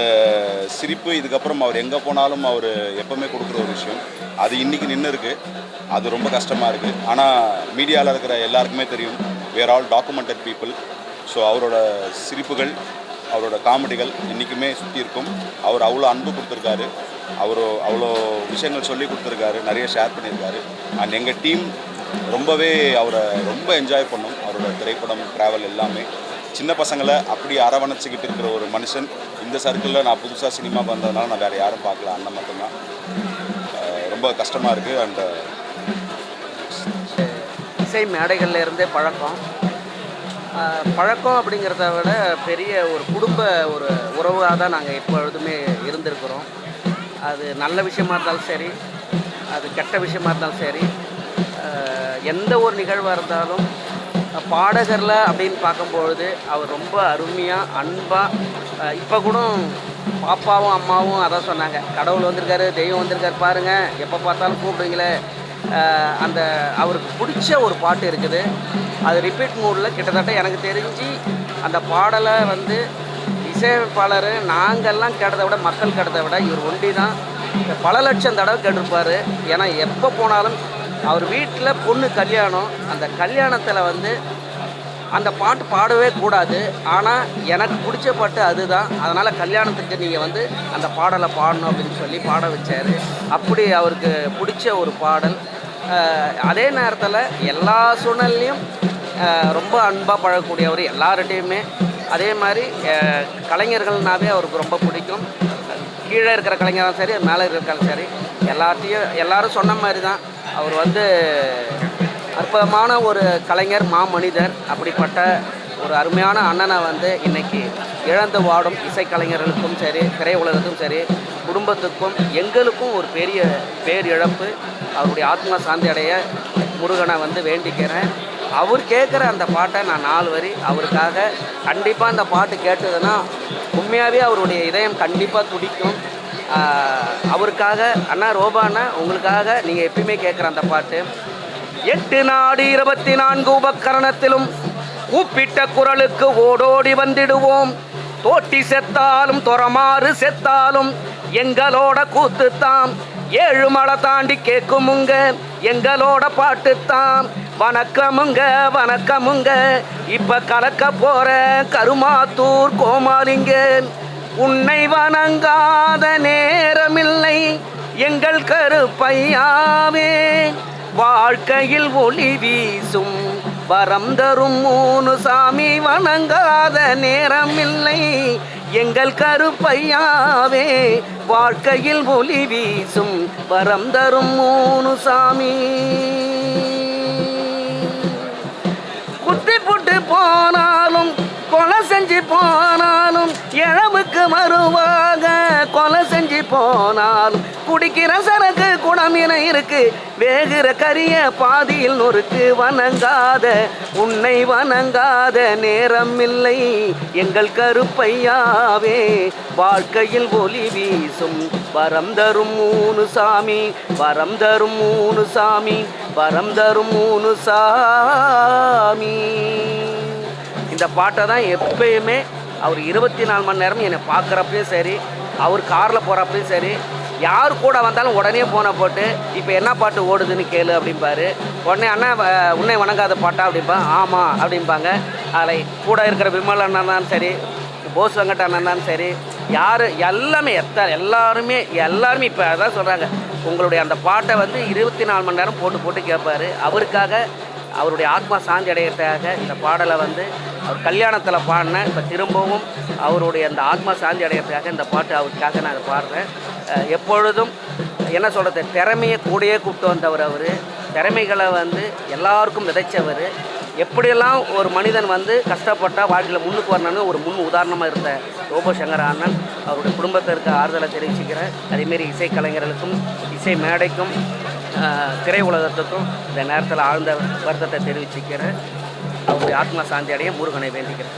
சிரிப்பு இதுக்கப்புறம் அவர் எங்கே போனாலும் அவர் எப்போவுமே கொடுக்குற ஒரு விஷயம். அது இன்றைக்கி நின்று இருக்குது. அது ரொம்ப கஷ்டமாக இருக்குது. ஆனால் மீடியாவில் இருக்கிற எல்லாருக்குமே தெரியும், we are all documented people. So அவரோட சிரிப்புகள், அவரோட காமெடிகள் இன்றைக்குமே சுற்றி இருக்கும். அவர் அவ்வளோ அன்பு கொடுத்துருக்காரு, அவர் அவ்வளோ விஷயங்கள் சொல்லி கொடுத்துருக்காரு, நிறைய ஷேர் பண்ணியிருக்காரு. அண்ட் எங்கள் டீம் ரொம்பவே அவரை ரொம்ப என்ஜாய் பண்ணோம். அவரோட திரைப்படம், ட்ராவல் எல்லாமே சின்ன பசங்களை அப்படி அரவணைச்சிக்கிட்டு இருக்கிற ஒரு மனுஷன். இந்த சர்க்கிளில் நான் புதுசாக சினிமா வந்ததுனால நான் வேறு யாரும் பார்க்கல, அண்ணன் மட்டும்தான். ரொம்ப கஷ்டமாக இருக்குது. அண்ட் இசை மேடைகளில் இருந்தே பழக்கம் அப்படிங்கிறத விட பெரிய ஒரு குடும்ப ஒரு உறவாக தான் நாங்கள் எப்பொழுதுமே இருந்திருக்கிறோம். அது நல்ல விஷயமா இருந்தாலும் சரி, அது கெட்ட விஷயமா இருந்தாலும் சரி, எந்த ஒரு நிகழ்வாக இருந்தாலும் பாடகரில் அப்படின்னு பார்க்கும்பொழுது அவர் ரொம்ப அருமையாக அன்பாக, இப்போ கூட பாப்பாவும் அம்மாவும் அதான் சொன்னாங்க, கடவுள் வந்திருக்காரு, தெய்வம் வந்திருக்காரு பாருங்கள், எப்போ பார்த்தாலும் கூப்பிடுங்களே. அந்த அவருக்கு பிடிச்ச ஒரு பாட்டு இருக்குது, அது ரிப்பீட் மூடில் கிட்டத்தட்ட எனக்கு தெரிஞ்சு அந்த பாடலை வந்து இசையமைப்பாளர் நாங்கள்லாம் கேட்டதை விட, மக்கள் கேட்டதை விட இவர் ஒண்டி தான் பல லட்சம் தடவை கேட்டிருப்பார். ஏன்னா எப்போ போனாலும் அவர் வீட்டில் பொண்ணு கல்யாணம், அந்த கல்யாணத்தில் வந்து அந்த பாட்டு பாடவே கூடாது, ஆனால் எனக்கு பிடிச்ச பாட்டு அதுதான், அதனால் கல்யாணத்துக்கு நீங்கள் வந்து அந்த பாடலை பாடணும் அப்படின்னு சொல்லி பாட வச்சார். அப்படி அவருக்கு பிடிச்ச ஒரு பாடல். அதே நேரத்தில் எல்லா சூழ்நிலையும் ரொம்ப அன்பாக பழகக்கூடியவர் எல்லார்கிட்டையுமே. அதே மாதிரி கலைஞர்கள்னாவே அவருக்கு ரொம்ப பிடிக்கும். கீழே இருக்கிற கலைஞரும் சரி, மேலே இருக்கிற சரி, எல்லாரும் சொன்ன மாதிரி தான் அவர் வந்து அற்புதமான ஒரு கலைஞர், மாமனிதர். அப்படிப்பட்ட ஒரு அருமையான அண்ணனை வந்து இன்றைக்கி இழந்து வாடும் இசைக்கலைஞர்களுக்கும் சரி, திரையுலகத்துக்கும் சரி, குடும்பத்துக்கும் எங்களுக்கும் ஒரு பெரிய பேரிழப்பு. அவருடைய ஆத்மா சாந்தி அடைய முருகனை வந்து வேண்டிக்கிறேன். அவர் கேட்குற அந்த பாட்டை நான் 4 வரி அவருக்காக கண்டிப்பாக அந்த பாட்டு கேட்டதுன்னா உண்மையாகவே அவருடைய இதயம் கண்டிப்பாக துடிக்கும். அவருக்காக அண்ணா ரோபாண்ணா உங்களுக்காக நீங்கள் எப்பயுமே கேட்குற அந்த பாட்டு. 8 நாடு 24 உபகரணத்திலும் கூப்பிட்ட குரலுக்கு ஓடோடி வந்திடுவோம். தோட்டி செத்தாலும் தொரமாறு செத்தாலும் எங்களோட கூத்துத்தான். 7 மலை தாண்டி கேட்குமுங்க எங்களோட பாட்டுத்தான். வணக்கமுங்க வணக்கமுங்க, இப்ப கலக்க போற கருமாத்தூர் கோமாளிங்க. உன்னை வணங்காத நேரமில்லை எங்கள் கருப்பையாவே. வாழ்க்கையில் ஒளி வீசும் வரம் தரும் 3 சாமி, வணங்காத நேரமில்லை எங்கள் கருப்பையாவே. வாழ்க்கையில் ஒளி வீசும் வரம் தரும் 3 சாமி. குத்தி புட்டு போனாலும் கொலை செஞ்சு போனாலும் இழவுக்கு வருவாங்க. கொலை செஞ்சு போனாலும் குடிக்கிற சரக்கு குடமின இருக்கு, வேகிற கரிய பாதியில் நொறுக்கு. வணங்காத உன்னை வணங்காத நேரம் இல்லை எங்கள் கருப்பையாவே. வாழ்க்கையில் ஒளி வீசும் வரம் தரும் 3 சாமி, வரம் தரும் 3 சாமி, வரம் தரும் 3 சாமி. இந்த பாட்டை தான் எப்பயுமே அவர் 24 மணி நேரம் என்னை பார்க்குறப்பையும் சரி, அவர் காரில் போகிறப்பையும் சரி, யார் கூட வந்தாலும் உடனே ஃபோனை போட்டு இப்போ என்ன பாட்டு ஓடுதுன்னு கேளு அப்படிம்பாரு. உடனே அண்ணா உன்னை வணங்காத பாட்டா அப்படிம்பா. ஆமாம் அப்படிம்பாங்க. அதில் கூட இருக்கிற விமல் அண்ணன் தான் சரி, போஸ் வெங்கட் அண்ணன் தான் சரி, யார் எல்லாமே எல்லாருமே இப்போ அதான் சொல்கிறாங்க, உங்களுடைய அந்த பாட்டை வந்து 24 மணி நேரம் போட்டு கேட்பார். அவருக்காக, அவருடைய ஆத்மா சாந்தி அடையிறதுக்காக இந்த பாடலை வந்து அவர் கல்யாணத்தில் பாடினேன். இப்போ திரும்பவும் அவருடைய அந்த ஆத்மா சாந்தி அடையிறதுக்காக இந்த பாட்டு அவருக்காக நான் அதை பாடுறேன். எப்பொழுதும் என்ன சொல்கிறது, திறமையை கூடயே கூப்பிட்டு வந்தவர் அவர். திறமைகளை வந்து எல்லாருக்கும் விதைச்சவர். எப்படியெல்லாம் ஒரு மனிதன் வந்து கஷ்டப்பட்டால் வாழ்க்கையில் முன்னுக்கு வரணும்னு ஒரு முன் உதாரணமாக இருந்த ரோபோ சங்கர் அண்ணன் அவருடைய குடும்பத்திற்கு ஆறுதலை தெரிவிச்சுக்கிறேன். அதேமாரி இசைக்கலைஞர்களுக்கும் இசை மேடைக்கும் திரை உலகத்துக்கும் இந்த நேரத்தில் ஆழ்ந்த வருத்தத்தை தெரிவிச்சுக்கிறேன். அவருடைய ஆத்மா சாந்தி அடைய முருகனை வேண்டிக்கிறேன்.